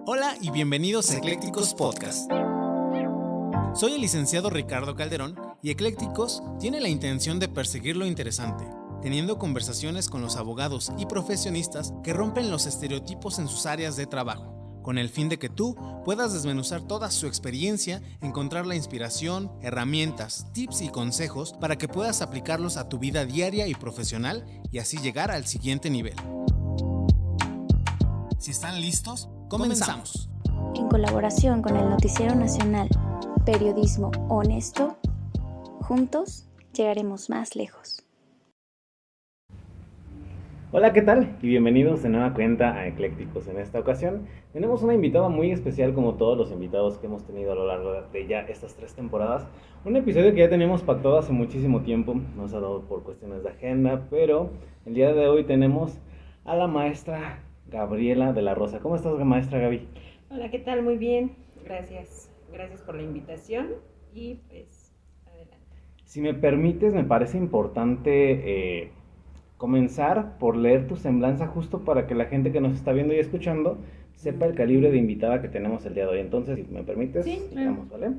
Hola y bienvenidos a Eclécticos Podcast. Soy el licenciado Ricardo Calderón y Eclécticos tiene la intención de perseguir lo interesante, teniendo conversaciones con los abogados y profesionistas que rompen los estereotipos en sus áreas de trabajo, con el fin de que tú puedas desmenuzar toda su experiencia, encontrar la inspiración, herramientas, tips y consejos para que puedas aplicarlos a tu vida diaria y profesional y así llegar al siguiente nivel. Si están listos, comenzamos. En colaboración con el Noticiero Nacional, Periodismo Honesto, juntos llegaremos más lejos. Hola, ¿qué tal? Y bienvenidos de nueva cuenta a Eclécticos. En esta ocasión tenemos una invitada muy especial, como todos los invitados que hemos tenido a lo largo de ya estas 3 temporadas. Un episodio que ya teníamos pactado hace muchísimo tiempo, nos ha dado por cuestiones de agenda, pero el día de hoy tenemos a la maestra Gabriela de la Rosa. ¿Cómo estás, maestra Gaby? Hola, ¿qué tal? Muy bien, gracias por la invitación y pues adelante. Si me permites, me parece importante comenzar por leer tu semblanza justo para que la gente que nos está viendo y escuchando sepa el calibre de invitada que tenemos el día de hoy. Entonces, si me permites, sí, sigamos, ¿vale?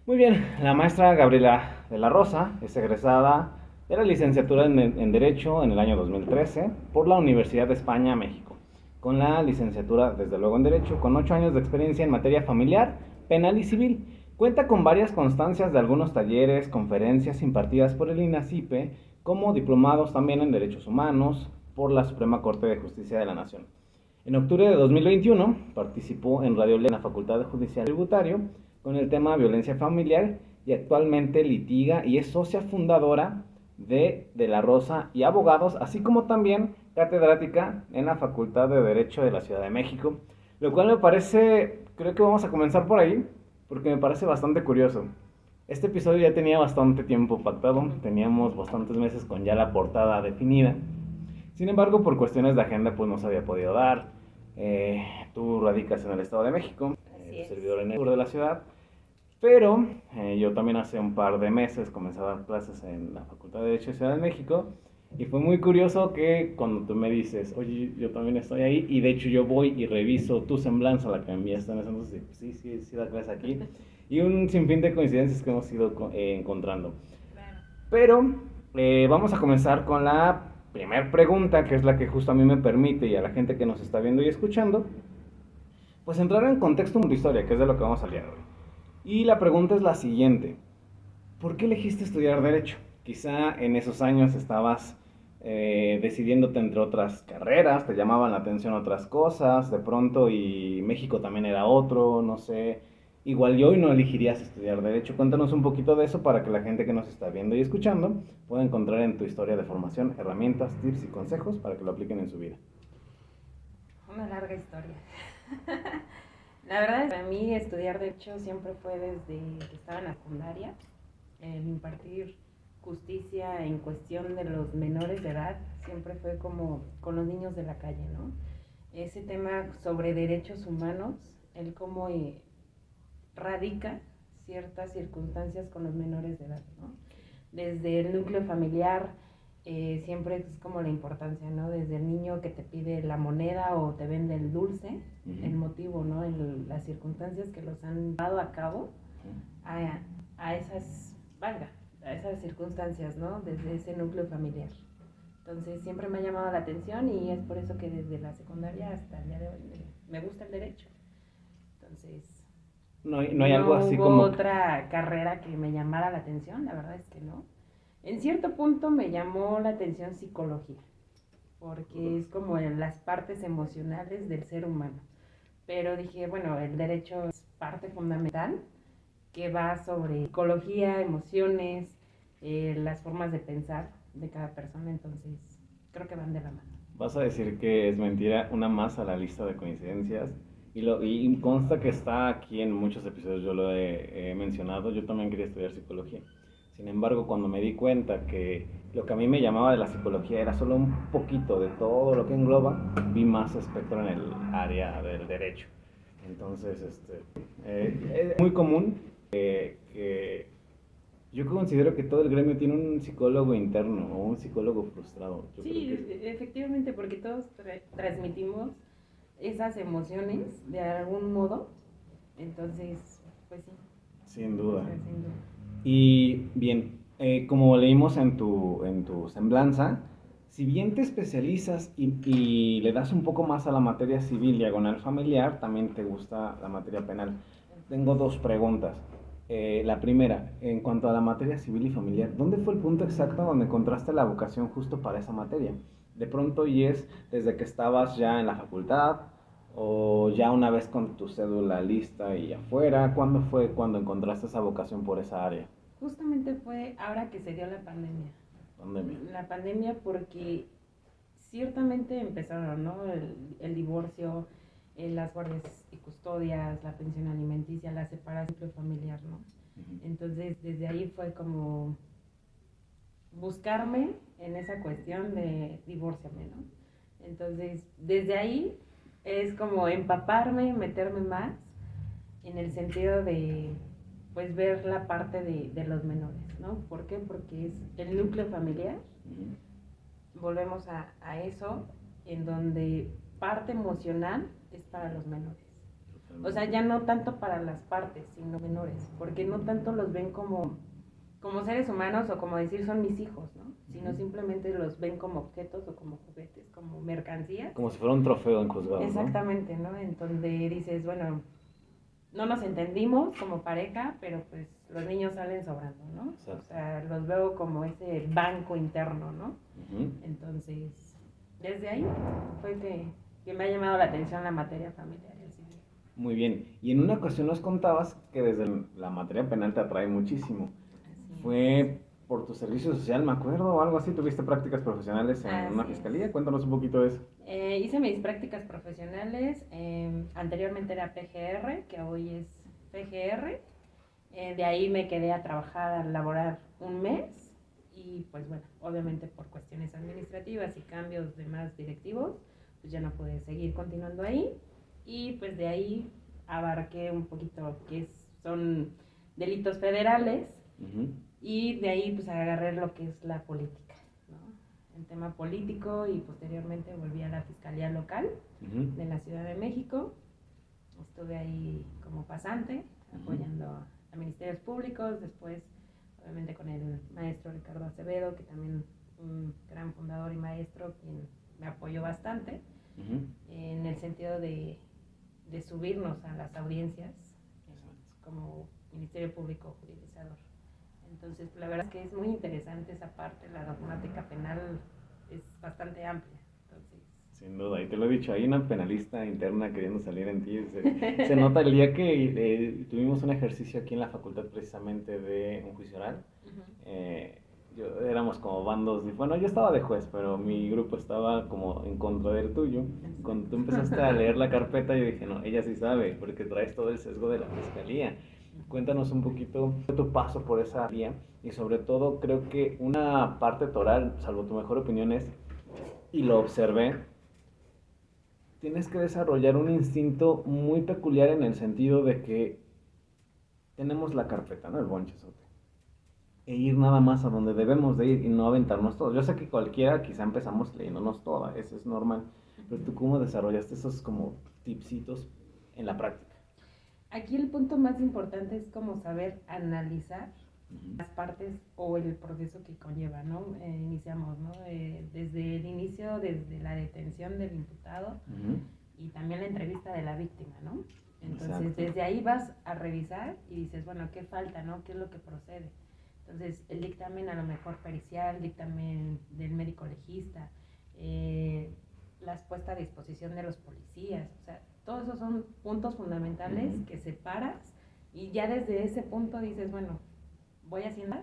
Muy bien, la maestra Gabriela de la Rosa es egresada de la licenciatura en Derecho en el año 2013 por la Universidad de España, México, con la licenciatura, desde luego, en Derecho, con 8 años de experiencia en materia familiar, penal y civil. Cuenta con varias constancias de algunos talleres, conferencias impartidas por el INACIPE, como diplomados también en Derechos Humanos por la Suprema Corte de Justicia de la Nación. En octubre de 2021 participó en Radio en la Facultad de Judicial Tributario con el tema violencia familiar y actualmente litiga y es socia fundadora de la Rosa y Abogados, así como también catedrática en la Facultad de Derecho de la Ciudad de México, lo cual me parece, creo que vamos a comenzar por ahí, porque me parece bastante curioso. Este episodio ya tenía bastante tiempo pactado, teníamos bastantes meses con ya la portada definida. Sin embargo, por cuestiones de agenda, pues no se había podido dar. Tú radicas en el Estado de México, servidor en el sur de la ciudad, pero yo también hace un par de meses comencé a dar clases en la Facultad de Derecho de Ciudad de México. Y fue muy curioso que cuando tú me dices, oye, yo también estoy ahí, y de hecho yo voy y reviso tu semblanza, la que me enviaste en ese entonces, sí, da clase aquí, y un sinfín de coincidencias que hemos ido encontrando. Pero vamos a comenzar con la primera pregunta, que es la que justo a mí me permite, y a la gente que nos está viendo y escuchando, pues entrar en contexto de historia, que es de lo que vamos a hablar hoy. Y la pregunta es la siguiente: ¿por qué elegiste estudiar Derecho? Quizá en esos años estabas decidiéndote entre otras carreras, te llamaban la atención otras cosas, de pronto, y México también era otro, no sé. Igual yo hoy no elegirías estudiar Derecho. Cuéntanos un poquito de eso para que la gente que nos está viendo y escuchando pueda encontrar en tu historia de formación herramientas, tips y consejos para que lo apliquen en su vida. Una larga historia. La verdad, para mí estudiar Derecho siempre fue desde que estaba en la secundaria. El impartir justicia en cuestión de los menores de edad siempre fue como con los niños de la calle, ¿no? Ese tema sobre derechos humanos, el cómo radica ciertas circunstancias con los menores de edad, ¿no? Desde el núcleo familiar, siempre es como la importancia, ¿no? Desde el niño que te pide la moneda o te vende el dulce, el motivo, ¿no? Las circunstancias que los han dado a cabo a esas circunstancias, ¿no? Desde ese núcleo familiar. Entonces siempre me ha llamado la atención y es por eso que desde la secundaria hasta el día de hoy me gusta el derecho. Entonces no hay algo así como otra carrera que me llamara la atención, la verdad es que no. En cierto punto me llamó la atención psicología, porque es como en las partes emocionales del ser humano. Pero dije, bueno, el derecho es parte fundamental que va sobre psicología, emociones, las formas de pensar de cada persona, entonces creo que van de la mano. Vas a decir que es mentira, una más a la lista de coincidencias, y consta que está aquí en muchos episodios, yo lo he mencionado. Yo también quería estudiar psicología. Sin embargo, cuando me di cuenta que lo que a mí me llamaba de la psicología era solo un poquito de todo lo que engloba, vi más espectro en el área del derecho. Entonces, es muy común que yo considero que todo el gremio tiene un psicólogo interno o un psicólogo frustrado. Sí, efectivamente, porque todos transmitimos esas emociones de algún modo. Entonces, pues sí. Sin duda. O sea, sin duda. Y bien, como leímos en tu semblanza, si bien te especializas y le das un poco más a la materia civil diagonal familiar, también te gusta la materia penal. Tengo dos preguntas. La primera, en cuanto a la materia civil y familiar, ¿dónde fue el punto exacto donde encontraste la vocación justo para esa materia? ¿De pronto y es desde que estabas ya en la facultad o ya una vez con tu cédula lista y afuera? ¿Cuándo fue cuando encontraste esa vocación por esa área? Justamente fue ahora que se dio la pandemia. Pandemia. La pandemia porque ciertamente empezaron, ¿no? El divorcio, las guardias y custodias, la pensión alimenticia, la separación familiar, ¿no? Entonces, desde ahí fue como buscarme en esa cuestión de divórciame, ¿no? Entonces, desde ahí es como empaparme, meterme más en el sentido de, pues, ver la parte de los menores, ¿no? ¿Por qué? Porque es el núcleo familiar. Volvemos a eso, en donde parte emocional es para los menores. O sea, ya no tanto para las partes, sino menores, porque no tanto los ven como seres humanos o como decir son mis hijos, ¿no? Sino simplemente los ven como objetos o como juguetes, como mercancías. Como si fuera un trofeo en juzgado, Exactamente, ¿no? En donde dices, bueno, no nos entendimos como pareja, pero pues los niños salen sobrando, ¿no? Exacto. O sea, los veo como ese banco interno, ¿no? ¿no? Entonces, desde ahí fue que me ha llamado la atención la materia familiar. Muy bien. Y en una ocasión nos contabas que desde la materia penal te atrae muchísimo. Así Fue por tu servicio social, me acuerdo, o algo así. ¿Tuviste prácticas profesionales en una Así fiscalía? es. Cuéntanos un poquito de eso. Hice mis prácticas profesionales, anteriormente era PGR, que hoy es PGR. De ahí me quedé a trabajar, a laborar un mes y pues bueno, obviamente por cuestiones administrativas y cambios de más directivos, pues ya no pude seguir continuando ahí y pues de ahí abarqué un poquito son delitos federales y de ahí pues agarré lo que es la política, ¿no? El tema político y posteriormente volví a la Fiscalía Local de la Ciudad de México. Estuve ahí como pasante, apoyando a ministerios públicos, después obviamente con el maestro Ricardo Acevedo, que también un gran fundador y maestro, quien me apoyó bastante, en el sentido de subirnos a las audiencias como Ministerio Público Jurisdiccional. Entonces, la verdad es que es muy interesante esa parte, la dogmática penal es bastante amplia. Entonces, sin duda, y te lo he dicho, hay una penalista interna queriendo salir en ti. Se nota el día que tuvimos un ejercicio aquí en la facultad precisamente de un juicio oral. Éramos como bandos, bueno, yo estaba de juez, pero mi grupo estaba como en contra del tuyo. Cuando tú empezaste a leer la carpeta, yo dije, no, ella sí sabe, porque traes todo el sesgo de la fiscalía. Cuéntanos un poquito de tu paso por esa vía y sobre todo creo que una parte toral, salvo tu mejor opinión, es, y lo observé, tienes que desarrollar un instinto muy peculiar en el sentido de que tenemos la carpeta, ¿no? El bonchezote. E ir nada más a donde debemos de ir y no aventarnos todo. Yo sé que cualquiera quizá empezamos leyéndonos toda, eso es normal. Pero tú, ¿cómo desarrollaste esos como tipsitos en la práctica? Aquí el punto más importante es como saber analizar las partes o el proceso que conlleva, ¿no? Iniciamos, ¿no? Desde el inicio, desde la detención del imputado y también la entrevista de la víctima, ¿no? Entonces, exacto, desde ahí vas a revisar y dices, bueno, ¿qué falta, no? ¿Qué es lo que procede? Entonces, el dictamen a lo mejor pericial, dictamen del médico legista, las puestas a disposición de los policías, o sea, todos esos son puntos fundamentales que separas y ya desde ese punto dices, bueno, voy haciendo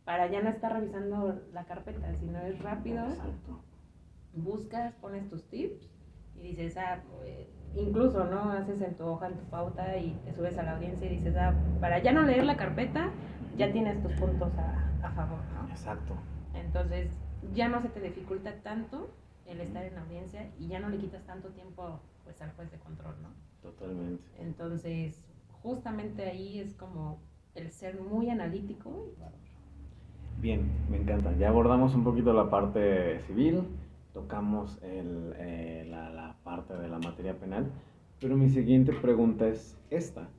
para ya no estar revisando la carpeta, sino es rápido, exacto, buscas, pones tus tips y dices, incluso, ¿no? Haces en tu hoja, en tu pauta y te subes a la audiencia y dices, para ya no leer la carpeta, ya tienes tus puntos a favor, ¿no? Exacto. Entonces, ya no se te dificulta tanto el estar en la audiencia y ya no le quitas tanto tiempo pues al juez de control, ¿no? Totalmente. Entonces, justamente ahí es como el ser muy analítico. Bien, me encanta. Ya abordamos un poquito la parte civil, tocamos la parte de la materia penal. Pero mi siguiente pregunta es esta.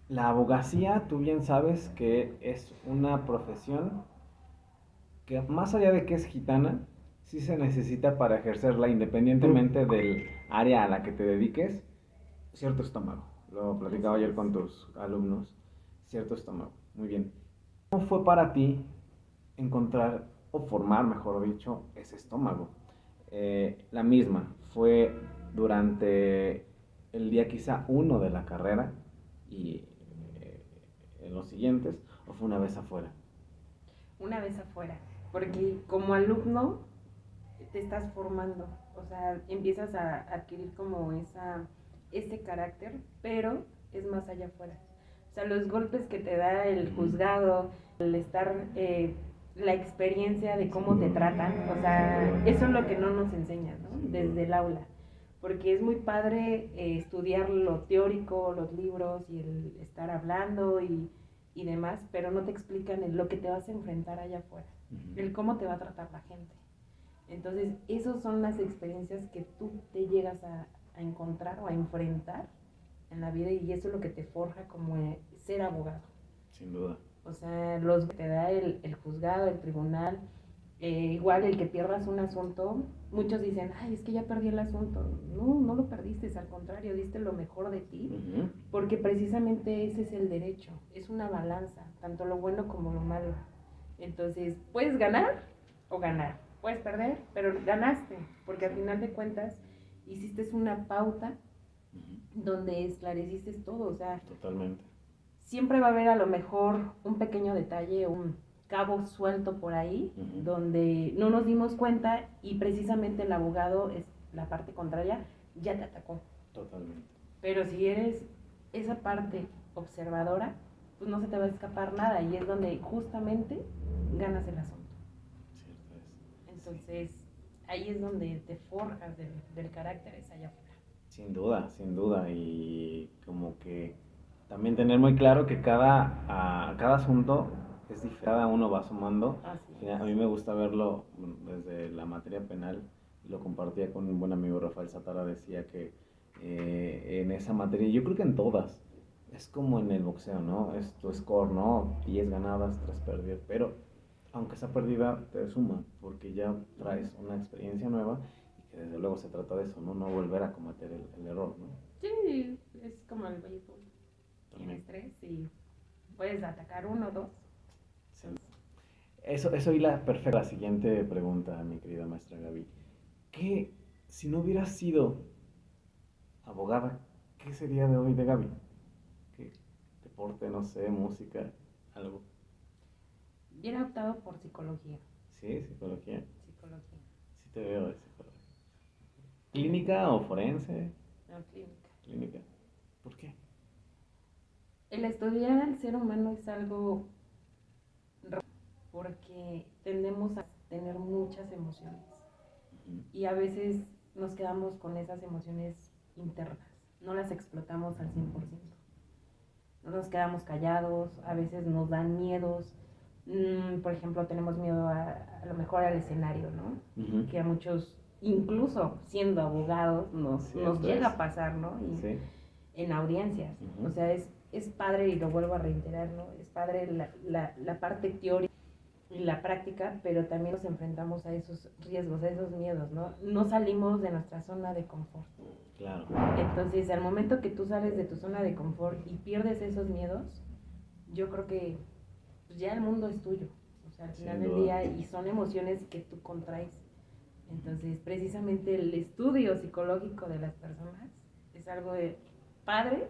La abogacía, tú bien sabes que es una profesión que más allá de que es gitana, sí se necesita para ejercerla independientemente del área a la que te dediques, cierto estómago. Lo platicaba ayer con tus alumnos, cierto estómago. Muy bien. ¿Cómo fue para ti encontrar o formar, mejor dicho, ese estómago? La misma, ¿fue durante el día quizá uno de la carrera y en los siguientes, o fue una vez afuera? Una vez afuera, porque como alumno te estás formando, o sea, empiezas a adquirir como ese carácter, pero es más allá afuera. O sea, los golpes que te da el juzgado, el estar, la experiencia de cómo te tratan, o sea, eso es lo que no nos enseñan, ¿no? Desde el aula. Porque es muy padre estudiar lo teórico, los libros y el estar hablando y demás, pero no te explican lo que te vas a enfrentar allá afuera, el cómo te va a tratar la gente. Entonces, esas son las experiencias que tú te llegas a encontrar o a enfrentar en la vida y eso es lo que te forja como ser abogado. Sin duda. O sea, los que te da el juzgado, el tribunal, igual el que pierdas un asunto, muchos dicen, ay, es que ya perdí el asunto. No, no lo perdiste, al contrario, diste lo mejor de ti, porque precisamente ese es el derecho, es una balanza, tanto lo bueno como lo malo. Entonces, puedes ganar o ganar, puedes perder, pero ganaste, porque al final de cuentas hiciste una pauta donde esclareciste todo, o sea, totalmente. Siempre va a haber a lo mejor un pequeño detalle, un cabo suelto por ahí, donde no nos dimos cuenta y precisamente el abogado, es la parte contraria, ya te atacó. Totalmente. Pero si eres esa parte observadora, pues no se te va a escapar nada y es donde justamente ganas el asunto. Cierto es. Entonces, ahí es donde te forjas del carácter, es allá afuera. Sin duda, y como que también tener muy claro que cada asunto es diferente, cada uno va sumando. A mí me gusta verlo desde la materia penal, y lo compartía con un buen amigo Rafael Satara, decía que en esa materia, yo creo que en todas, es como en el boxeo, ¿no? Es tu score, ¿no? 10 ganadas, 3 perdidas, pero aunque esa perdida te suma, porque ya traes una experiencia nueva y que desde luego se trata de eso, ¿no? No volver a cometer el error, ¿no? Sí, es como el béisbol. Tienes 3 y puedes atacar 1 o 2. Sí. Eso hila perfecta la siguiente pregunta, mi querida maestra Gaby. ¿Qué, si no hubieras sido abogada, qué sería de hoy de Gaby? ¿Qué deporte, no sé, música, algo? Hubiera optado por psicología. ¿Sí? ¿Psicología? Psicología. Sí te veo de psicología. ¿Clínica o forense? No, clínica. Clínica. ¿Por qué? El estudiar al ser humano es algo raro porque tendemos a tener muchas emociones y a veces nos quedamos con esas emociones internas, no las explotamos al 100%. No nos quedamos callados, a veces nos dan miedos. Por ejemplo, tenemos miedo a lo mejor al escenario, ¿no? Que a muchos, incluso siendo abogados, nos llega a pasar, ¿no? Y sí. En audiencias. O sea, es padre, y lo vuelvo a reiterar, ¿no? Es padre la parte teórica y la práctica, pero también nos enfrentamos a esos riesgos, a esos miedos, ¿no? No salimos de nuestra zona de confort. Claro. Entonces, al momento que tú sales de tu zona de confort y pierdes esos miedos, yo creo que pues ya el mundo es tuyo. O sea, al final del día, y son emociones que tú contraes. Entonces, precisamente el estudio psicológico de las personas es algo padre,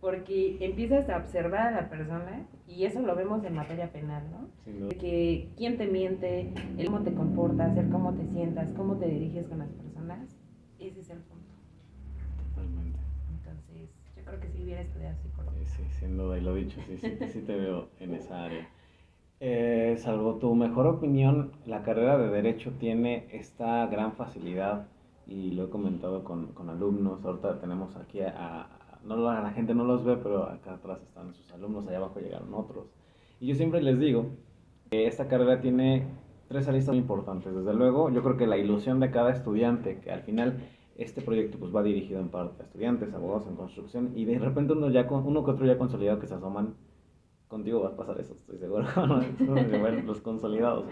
porque empiezas a observar a la persona, y eso lo vemos en materia penal, ¿no? Sí, que quién te miente, el cómo te comportas, el cómo te sientas, cómo te diriges con las personas, ese es el punto. Totalmente. Entonces, yo creo que si hubiera estudiado psicología. Sí, sin duda, y lo dicho, sí te veo en esa área. Salvo tu mejor opinión, la carrera de Derecho tiene esta gran facilidad, y lo he comentado con alumnos. Ahorita tenemos aquí la gente no los ve, pero acá atrás están sus alumnos, allá abajo llegaron otros. Y yo siempre les digo que esta carrera tiene 3 aristas muy importantes. Desde luego, yo creo que la ilusión de cada estudiante, que al final este proyecto pues va dirigido en parte a estudiantes, abogados en construcción, y de repente uno que otro ya consolidado que se asoman, contigo va a pasar eso, estoy seguro, ¿no? Bueno, los consolidados.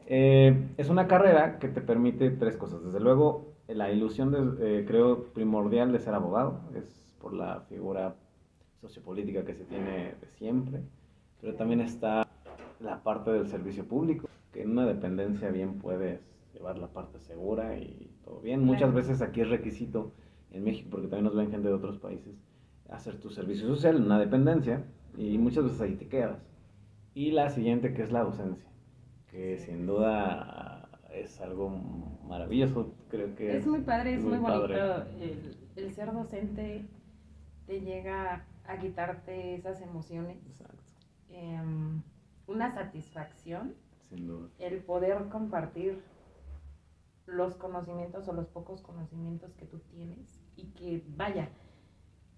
Es una carrera que te permite tres cosas. Desde luego, la ilusión, creo, primordial de ser abogado, es por la figura sociopolítica que se tiene de siempre, pero también está la parte del servicio público, que en una dependencia bien puedes llevar la parte segura y todo bien. Claro. Muchas veces aquí es requisito en México, porque también nos ven gente de otros países, hacer tu servicio social en una dependencia y muchas veces ahí te quedas. Y la siguiente, que es la docencia, que sin duda es algo maravilloso, creo que es muy padre, es muy bonito. padre. El ser docente te llega a quitarte esas emociones. Exacto, Una satisfacción, sin duda. el poder compartir los conocimientos o los pocos conocimientos que tú tienes y que, vaya,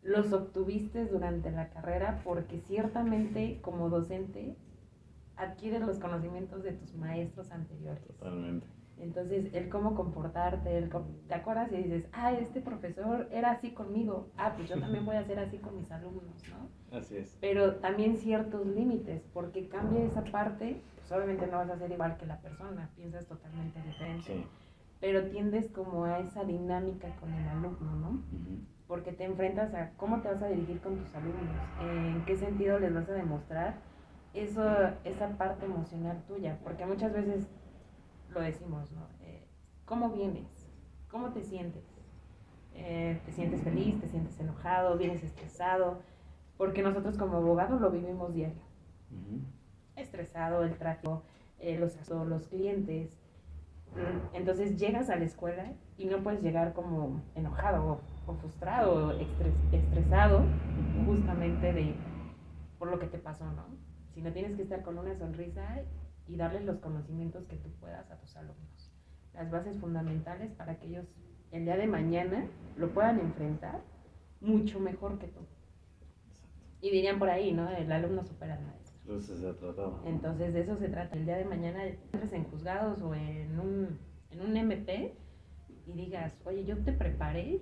los obtuviste durante la carrera, porque ciertamente como docente adquieres los conocimientos de tus maestros anteriores. Totalmente. Entonces, el cómo comportarte, te acuerdas y dices, este profesor era así conmigo, pues yo también voy a ser así con mis alumnos, ¿no? Así es. Pero también ciertos límites, porque cambia esa parte, pues obviamente no vas a ser igual que la persona, piensas totalmente diferente, Sí. pero tiendes como a esa dinámica con el alumno, ¿no? Uh-huh. Porque te enfrentas a cómo te vas a dirigir con tus alumnos, en qué sentido les vas a demostrar esa parte emocional tuya, porque muchas veces lo decimos, ¿no? ¿Cómo vienes? ¿Cómo te sientes? ¿Te sientes feliz? ¿Te sientes enojado? ¿Vienes estresado? Porque nosotros como abogados lo vivimos diario. Uh-huh. Estresado, el tráfico, los clientes. Entonces llegas a la escuela y no puedes llegar como enojado o frustrado o estresado, justamente por lo que te pasó, ¿no? Sino tienes que estar con una sonrisa y darles los conocimientos que tú puedas a tus alumnos. Las bases fundamentales para que ellos el día de mañana lo puedan enfrentar mucho mejor que tú. Y dirían por ahí, ¿no? El alumno supera al maestro. Entonces se trataba. Entonces de eso se trata. El día de mañana entres en juzgados o en un MP y digas, oye, yo te preparé,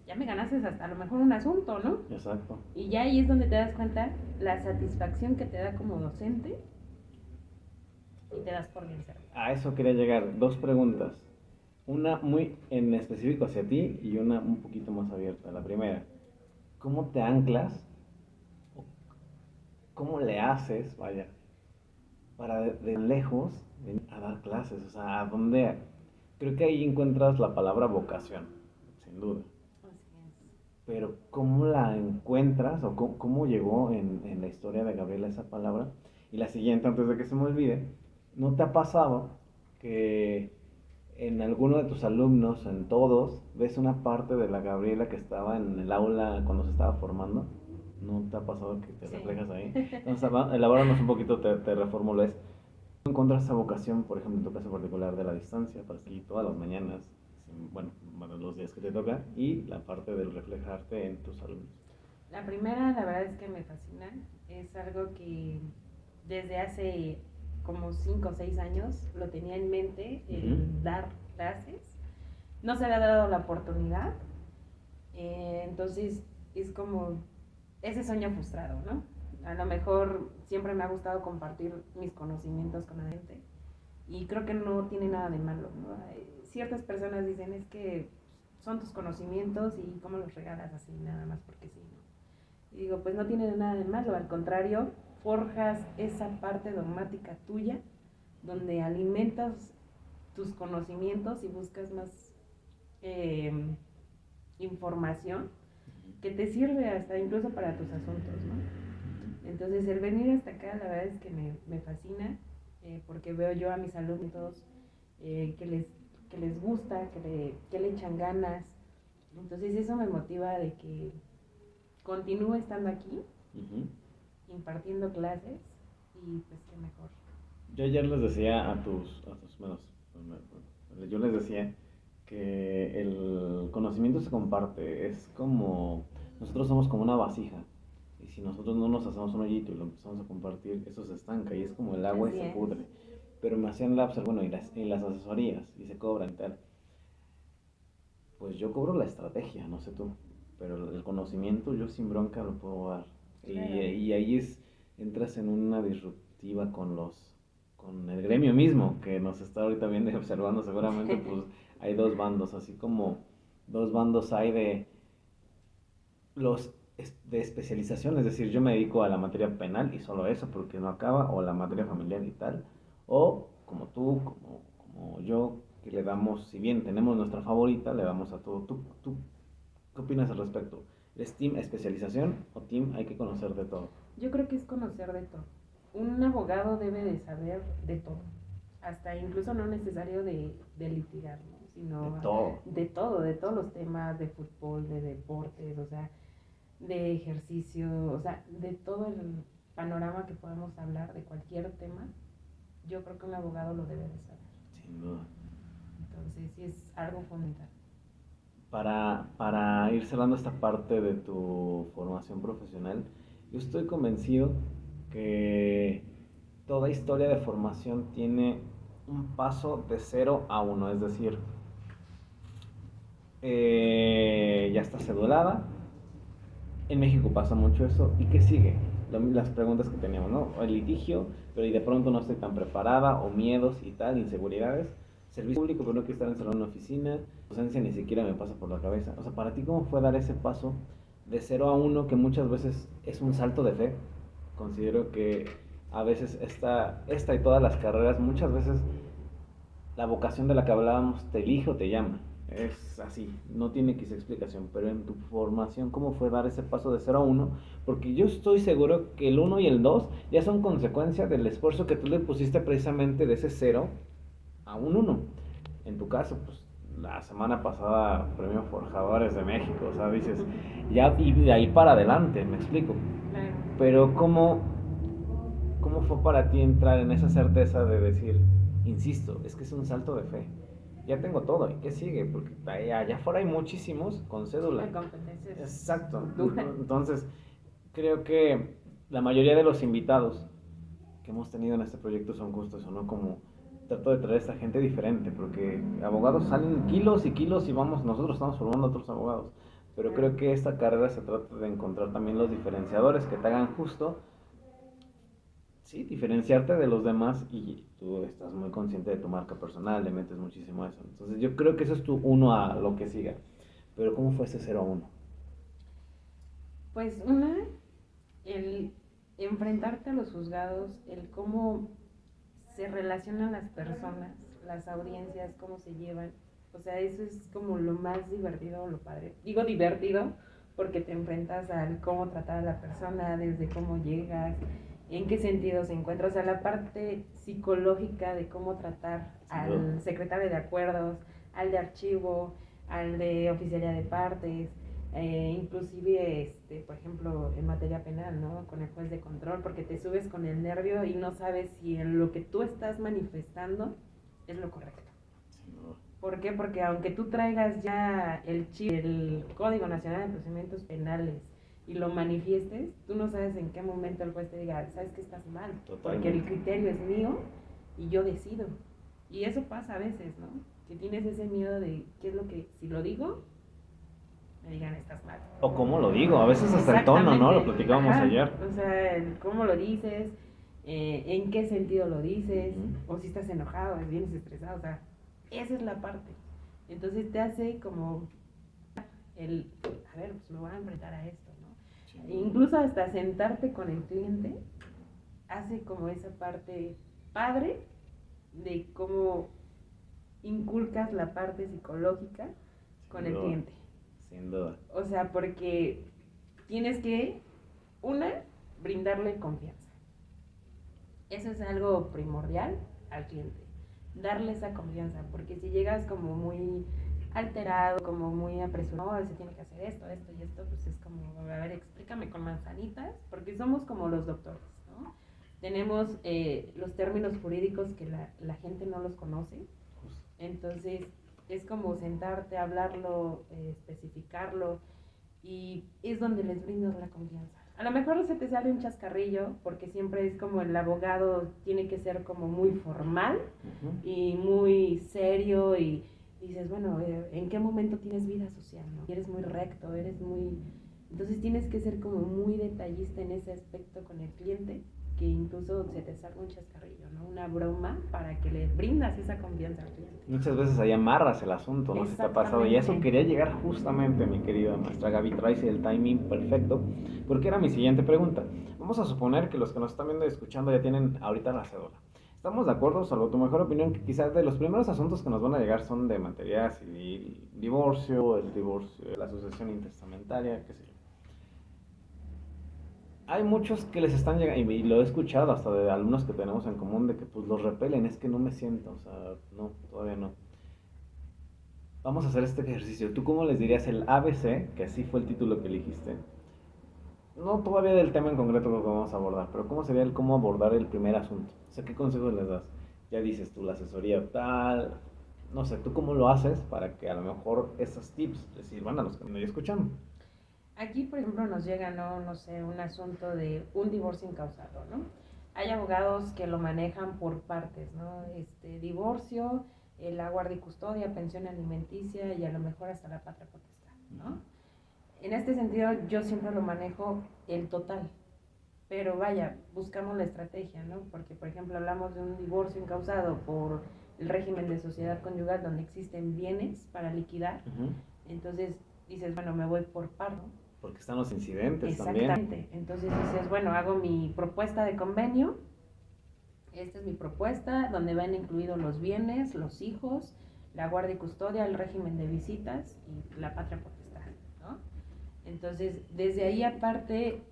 ya me ganaste hasta a lo mejor un asunto, ¿no? Exacto. Y ya ahí es donde te das cuenta la satisfacción que te da como docente y te das por bien servido. A eso quería llegar. Dos preguntas. Una muy en específico hacia ti y una un poquito más abierta. La primera, ¿cómo te anclas? ¿Cómo le haces, vaya, para de lejos venir a dar clases? O sea, ¿a dónde? Creo que ahí encuentras la palabra vocación, sin duda. Así es. Pero ¿cómo la encuentras o cómo llegó en la historia de Gabriela esa palabra? Y la siguiente, antes de que se me olvide, ¿no te ha pasado que en alguno de tus alumnos, en todos, ves una parte de la Gabriela que estaba en el aula cuando se estaba formando? ¿No te ha pasado que te Sí. reflejas ahí? Entonces, elabóranos un poquito, te reformulo. ¿Tú encuentras esa vocación, por ejemplo, en tu caso particular, de la distancia, para seguir todas las mañanas, bueno, los días que te toca, y la parte del reflejarte en tus alumnos? La primera, la verdad es que me fascina. Es algo que desde hace como 5 o 6 años lo tenía en mente, el dar clases. No se había dado la oportunidad. Entonces es como ese sueño frustrado, ¿no? A lo mejor siempre me ha gustado compartir mis conocimientos con la gente y creo que no tiene nada de malo, ¿no? Ciertas personas dicen, es que son tus conocimientos y cómo los regalas así, nada más porque sí, ¿no? Y digo, pues no tiene nada de malo, al contrario, forjas esa parte dogmática tuya donde alimentas tus conocimientos y buscas más información que te sirve hasta incluso para tus asuntos, ¿no? Entonces el venir hasta acá la verdad es que me fascina, porque veo yo a mis alumnos que les gusta, que le echan ganas. Entonces eso me motiva de que continúe estando aquí, impartiendo clases, y pues qué mejor. Yo ayer les decía yo les decía que el conocimiento se comparte, es como, nosotros somos como una vasija, y si nosotros no nos hacemos un hoyito y lo empezamos a compartir, eso se estanca, y es como el agua y se pudre. Pero me hacían la observación, bueno, y las asesorías, y se cobran tal. yo cobro la estrategia, no sé tú, pero el conocimiento yo sin bronca lo puedo dar. Claro. Y ahí entras en una disruptiva con el gremio mismo, que nos está ahorita viendo y observando seguramente, pues hay dos bandos, así como dos bandos hay de especialización, es decir, yo me dedico a la materia penal y solo eso, porque no acaba, o la materia familiar y tal, o como tú, como yo, que le damos, si bien tenemos nuestra favorita, le damos a todo. ¿Tú qué opinas al respecto? ¿Es team especialización o team hay que conocer de todo? Yo creo que es conocer de todo. Un abogado debe de saber de todo, hasta incluso no necesario de litigar, ¿no? Sino De todo. de todos los temas, de fútbol, de deportes, o sea, de ejercicio, o sea, de todo el panorama que podemos hablar, de cualquier tema, yo creo que un abogado lo debe de saber. Sin duda. Entonces, sí es algo fundamental. Para ir cerrando esta parte de tu formación profesional, yo estoy convencido que toda historia de formación tiene un paso de 0 a 1, es decir, ya está cedulada. En México pasa mucho eso. ¿Y qué sigue? Las preguntas que teníamos, ¿no? El litigio, pero y de pronto no estoy tan preparada, o miedos y tal, inseguridades. Servicio público, pero no quiero estar encerrado en una oficina. Docencia ni siquiera me pasa por la cabeza. O sea, para ti, ¿cómo fue dar ese paso de 0 a 1, que muchas veces es un salto de fe? Considero que a veces esta y todas las carreras, muchas veces la vocación de la que hablábamos te elige o te llama. Es así, no tiene quizá explicación, pero en tu formación, ¿cómo fue dar ese paso de 0 a 1? Porque yo estoy seguro que el 1 y el 2 ya son consecuencia del esfuerzo que tú le pusiste precisamente de ese 0 a un 1. En tu caso, pues la semana pasada premio Forjadores de México, o sea, dices, ya y de ahí para adelante, me explico. Claro. Pero ¿cómo fue para ti entrar en esa certeza de decir, insisto, es que es un salto de fe? Ya tengo todo, ¿y qué sigue? Porque allá afuera hay muchísimos con cédula. La competencia es Exacto. dura. Entonces, creo que la mayoría de los invitados que hemos tenido en este proyecto son justos, ¿o no? Como trato de traer a esta gente diferente, porque abogados salen kilos y kilos y vamos, nosotros estamos formando a otros abogados. Pero creo que esta carrera se trata de encontrar también los diferenciadores que te hagan justo, sí, diferenciarte de los demás, y tú estás muy consciente de tu marca personal, le metes muchísimo a eso. Entonces yo creo que eso es tu 1 a lo que siga. Pero ¿cómo fue ese 0 a 1? Pues el enfrentarte a los juzgados, el cómo se relacionan las personas, las audiencias, cómo se llevan. O sea, eso es como lo más divertido, lo padre. Digo divertido porque te enfrentas al cómo tratar a la persona, desde cómo llegas, en qué sentido se encuentra. O sea, la parte psicológica de cómo tratar al secretario de acuerdos, al de archivo, al de oficialía de partes, inclusive, por ejemplo, en materia penal, ¿no? Con el juez de control, porque te subes con el nervio y no sabes si en lo que tú estás manifestando es lo correcto. ¿Por qué? Porque aunque tú traigas ya el chip, el Código Nacional de Procedimientos Penales, y lo manifiestes, tú no sabes en qué momento el juez te diga, sabes que estás mal, porque el criterio es mío y yo decido. Y eso pasa a veces, ¿no? Que tienes ese miedo de qué es lo que, si lo digo, me digan estás mal. O cómo lo digo, a veces hasta el tono, ¿no? Lo platicábamos ayer. O sea, cómo lo dices, en qué sentido lo dices, o si estás enojado, vienes estresado, o sea, esa es la parte. Entonces te hace como a ver, pues me voy a enfrentar a esto, ¿no? Sí. Incluso hasta sentarte con el cliente hace como esa parte padre de cómo inculcas la parte psicológica con el cliente. Sin duda. O sea, porque tienes que, brindarle confianza. Eso es algo primordial al cliente, darle esa confianza, porque si llegas como muy alterado, como muy apresurado, se tiene que hacer esto y esto, pues es como, a ver, explícame con manzanitas, porque somos como los doctores, ¿no? Tenemos los términos jurídicos que la gente no los conoce, entonces es como sentarte, hablarlo, especificarlo, y es donde les brindas la confianza. A lo mejor se te sale un chascarrillo, porque siempre es como el abogado tiene que ser como muy formal y muy serio y dices, bueno, ¿en qué momento tienes vida social, no? Eres muy recto, eres muy... Entonces tienes que ser como muy detallista en ese aspecto con el cliente, que incluso se te salga un chascarrillo, ¿no? Una broma para que le brindas esa confianza al cliente. Muchas veces ahí amarras el asunto, no sé si te ha pasado. Y a eso quería llegar justamente, mi querida maestra Gaby. Traes el timing perfecto, porque era mi siguiente pregunta. Vamos a suponer que los que nos están viendo y escuchando ya tienen ahorita la cédula. ¿Estamos de acuerdo, salvo tu mejor opinión, que quizás de los primeros asuntos que nos van a llegar son de materia civil, divorcio, el divorcio, la sucesión intestamentaria, qué sé yo? Hay muchos que les están llegando, y lo he escuchado hasta de alumnos que tenemos en común, de que pues los repelen, es que no me siento, o sea, no, todavía no. Vamos a hacer este ejercicio. ¿Tú cómo les dirías el ABC, que así fue el título que elegiste? No todavía del tema en concreto que vamos a abordar, pero ¿cómo sería el cómo abordar el primer asunto? O sea, ¿qué consejos les das? Ya dices tú, la asesoría tal, no sé, ¿tú cómo lo haces para que a lo mejor esos tips les sirvan a los que me estoy escuchando? Aquí, por ejemplo, nos llega, no sé, un asunto de un divorcio incausado, ¿no? Hay abogados que lo manejan por partes, ¿no? Divorcio, la guardia y custodia, pensión alimenticia y a lo mejor hasta la patria potestad, ¿no? En este sentido, yo siempre lo manejo el total, pero vaya, buscamos la estrategia, ¿no? Porque, por ejemplo, hablamos de un divorcio incausado por el régimen de sociedad conyugal donde existen bienes para liquidar, entonces dices, bueno, me voy por par, ¿no? Porque están los incidentes también. Exactamente. Entonces dices, bueno, hago mi propuesta de convenio. Esta es mi propuesta, donde van incluidos los bienes, los hijos, la guardia y custodia, el régimen de visitas y la patria potestad, ¿no? Entonces, desde ahí aparte,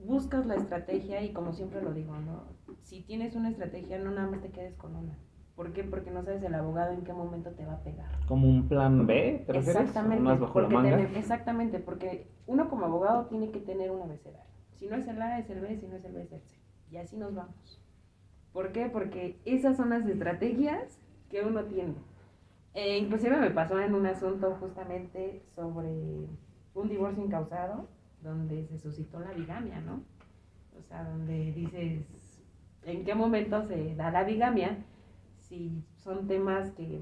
buscas la estrategia y como siempre lo digo, ¿no? Si tienes una estrategia, no nada más te quedes con una. ¿Por qué? Porque no sabes el abogado en qué momento te va a pegar. ¿Como un plan B, te refieres? Exactamente. ¿Unas bajo la manga? Exactamente, porque uno como abogado tiene que tener un abecedario. Si no es el A, es el B, si no es el B, es el C. Y así nos vamos. ¿Por qué? Porque esas son las estrategias que uno tiene. Inclusive me pasó en un asunto justamente sobre un divorcio incausado, donde se suscitó la bigamia, ¿no? O sea, donde dices, ¿en qué momento se da la bigamia? Si son temas que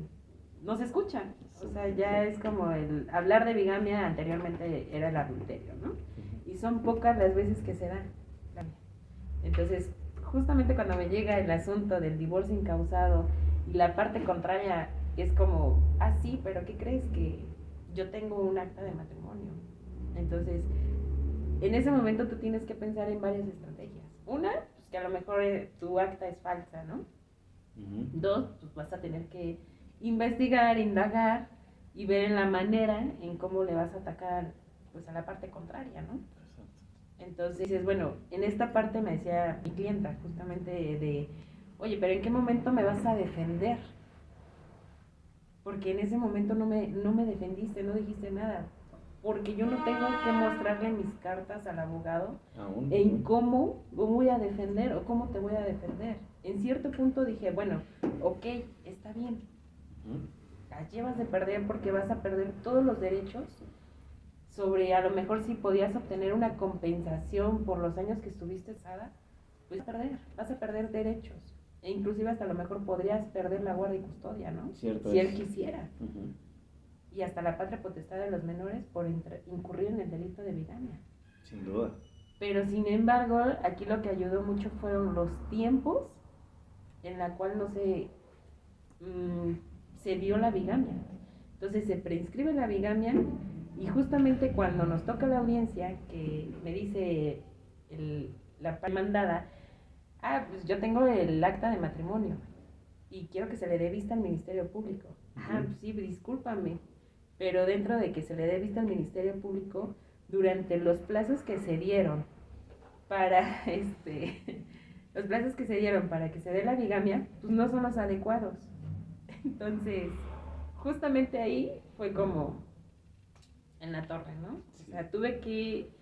no se escuchan. O sea, ya es como el hablar de bigamia, anteriormente era el adulterio, ¿no? Y son pocas las veces que se da. Entonces, justamente cuando me llega el asunto del divorcio incausado y la parte contraria es como, ah, sí, pero ¿qué crees? Que yo tengo un acta de matrimonio. Entonces, en ese momento tú tienes que pensar en varias estrategias. Una, pues que a lo mejor tu acta es falsa, ¿no? Dos, pues vas a tener que investigar, indagar y ver en la manera en cómo le vas a atacar pues a la parte contraria, ¿no? Entonces dices, bueno, en esta parte me decía mi clienta justamente de, oye, pero ¿en qué momento me vas a defender? Porque en ese momento no me defendiste, no dijiste nada. Porque yo no tengo que mostrarle mis cartas al abogado en cómo voy a defender o cómo te voy a defender. En cierto punto dije, bueno, ok, está bien. La llevas de perder porque vas a perder todos los derechos sobre a lo mejor si podías obtener una compensación por los años que estuviste casada, pues vas a perder derechos. E inclusive hasta a lo mejor podrías perder la guardia y custodia, ¿no? Cierto si él quisiera. Y hasta la patria potestad de los menores por incurrir en el delito de bigamia. Sin duda. Pero sin embargo, aquí lo que ayudó mucho fueron los tiempos en la cual no se dio la bigamia. Entonces se prescribe la bigamia y justamente cuando nos toca la audiencia, que me dice la mandada, pues yo tengo el acta de matrimonio y quiero que se le dé vista al Ministerio Público. Pues sí, discúlpame, pero dentro de que se le dé vista al Ministerio Público, durante los plazos que se dieron para los plazos que se dieron para que se dé la bigamia, pues no son los adecuados. Entonces, justamente ahí fue como en la torre, ¿no? Sí. O sea, tuve que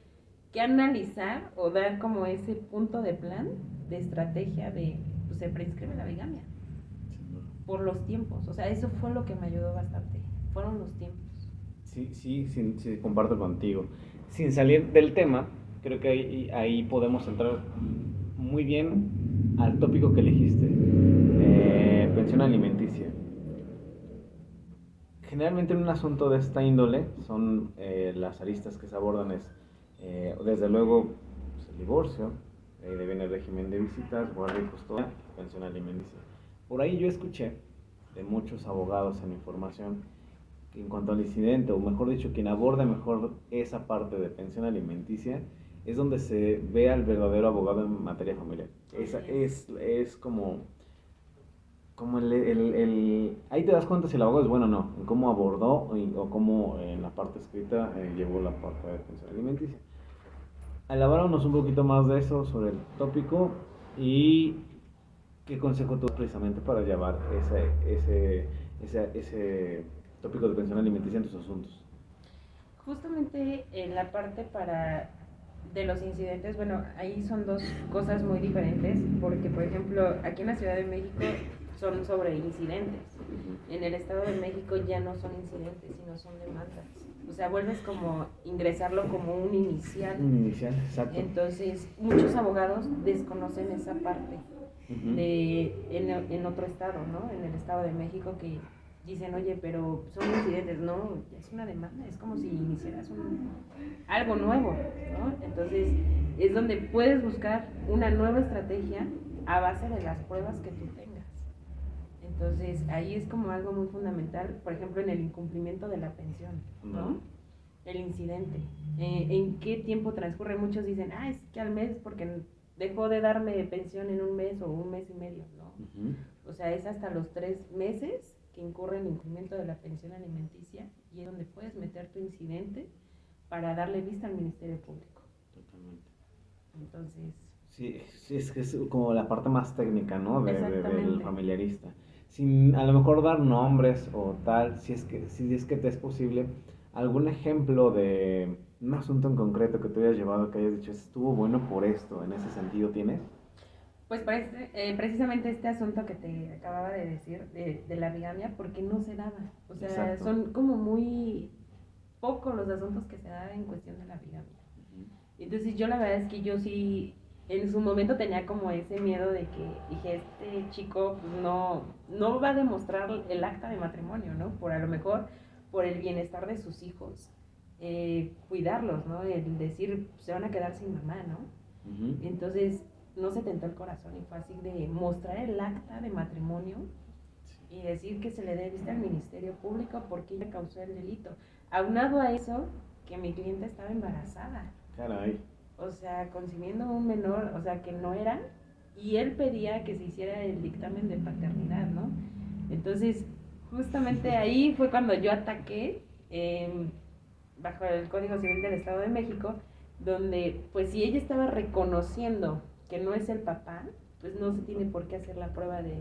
analizar o dar como ese punto de plan, de estrategia de, pues se prescribe la bigamia. Por los tiempos, o sea, eso fue lo que me ayudó bastante, fueron los tiempos. Sí, comparto contigo. Sin salir del tema, creo que ahí podemos entrar muy bien al tópico que elegiste, pensión alimenticia. generalmente en un asunto de esta índole son las aristas que se abordan desde luego pues, el divorcio, de viene el régimen de visitas, guardia y custodia, pensión alimenticia. Por ahí yo escuché de muchos abogados en información que en cuanto al incidente, o mejor dicho, quien aborde mejor esa parte de pensión alimenticia, es donde se ve al verdadero abogado en materia familiar. Es como ahí te das cuenta si el abogado es bueno o no, en cómo abordó o cómo en la parte escrita llevó la parte de pensión alimenticia. Elaboranos un poquito más de eso sobre el tópico y qué consejo tú precisamente para llevar ese tópico de pensión alimenticia en tus asuntos. Justamente en la parte de los incidentes, bueno, ahí son dos cosas muy diferentes, porque por ejemplo, aquí en la Ciudad de México son sobre incidentes. En el Estado de México ya no son incidentes, sino son demandas. O sea, vuelves como ingresarlo como un inicial. Un inicial, exacto. Entonces, muchos abogados desconocen esa parte en otro estado, ¿no? En el Estado de México, que dicen, oye, pero son incidentes. No, es una demanda, es como si iniciaras algo nuevo, ¿no? Entonces, es donde puedes buscar una nueva estrategia a base de las pruebas que tú tengas. Entonces, ahí es como algo muy fundamental, por ejemplo, en el incumplimiento de la pensión, ¿no? El incidente. ¿En qué tiempo transcurre? Muchos dicen, es que al mes porque dejó de darme pensión en un mes o un mes y medio, ¿no? O sea, es hasta los 3 meses que incurre el incumplimiento de la pensión alimenticia y es donde puedes meter tu incidente para darle vista al Ministerio Público. Totalmente. Entonces... Sí, es que es como la parte más técnica, ¿no? Del familiarista. Sin a lo mejor dar nombres o tal, si es que te es posible, algún ejemplo de un asunto en concreto que tú hayas llevado, que hayas dicho, estuvo bueno por esto, en ese sentido, ¿tienes? Pues precisamente este asunto que te acababa de decir, de la bigamia, porque no se daba. O sea, exacto, son como muy pocos los asuntos que se dan en cuestión de la bigamia. Entonces yo la verdad es que yo sí... En su momento tenía como ese miedo de que dije, este chico pues no va a demostrar el acta de matrimonio, ¿no? A lo mejor por el bienestar de sus hijos, cuidarlos, ¿no? El decir, se van a quedar sin mamá, ¿no? Entonces no se tentó el corazón y fue así de mostrar el acta de matrimonio y decir que se le dé vista al Ministerio Público porque ella causó el delito. Aunado a eso, que mi cliente estaba embarazada. Caray. O sea, concibiendo un menor, o sea, que no era, y él pedía que se hiciera el dictamen de paternidad, ¿no? Entonces, justamente ahí fue cuando yo ataqué, bajo el Código Civil del Estado de México, donde, pues, si ella estaba reconociendo que no es el papá, pues no se tiene por qué hacer la prueba de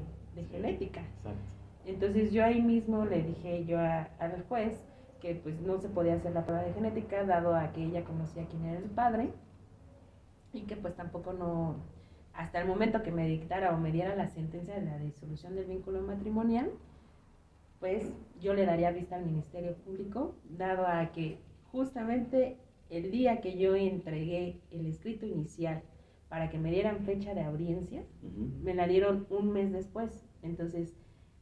genética. Exacto. Entonces, yo ahí mismo le dije yo al juez que, pues, no se podía hacer la prueba de genética, dado a que ella conocía quién era el padre, y que pues tampoco no, hasta el momento que me dictara o me diera la sentencia de la disolución del vínculo matrimonial, pues yo le daría vista al Ministerio Público, dado a que justamente el día que yo entregué el escrito inicial para que me dieran fecha de audiencia, me la dieron un mes después. Entonces,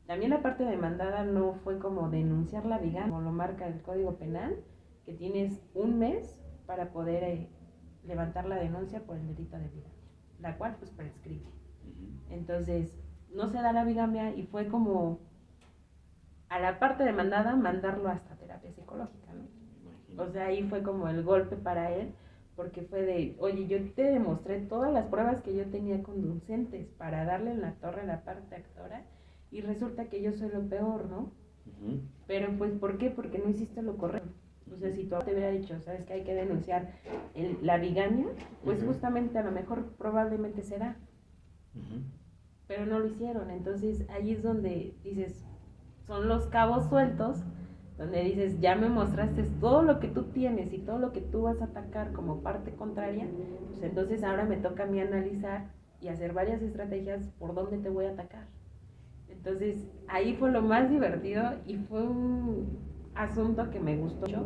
también la parte demandada no fue como denunciar la bigamia, como lo marca el Código Penal, que tienes un mes para poder... levantar la denuncia por el delito de bigamia, la cual pues prescribe. Entonces, no se da la bigamia y fue como a la parte demandada mandarlo hasta terapia psicológica, ¿no? O sea, ahí fue como el golpe para él, porque fue de, oye, yo te demostré todas las pruebas que yo tenía conducentes para darle en la torre a la parte actora y resulta que yo soy lo peor, ¿no? Pero pues, ¿por qué? Porque no hiciste lo correcto. O sea, si tú te hubiera dicho, sabes que hay que denunciar la bigamia, pues justamente a lo mejor probablemente será. Pero no lo hicieron. Entonces ahí es donde dices, son los cabos sueltos, donde dices, ya me mostraste todo lo que tú tienes y todo lo que tú vas a atacar como parte contraria, pues entonces ahora me toca a mí analizar y hacer varias estrategias por dónde te voy a atacar. Entonces ahí fue lo más divertido y fue un asunto que me gustó mucho,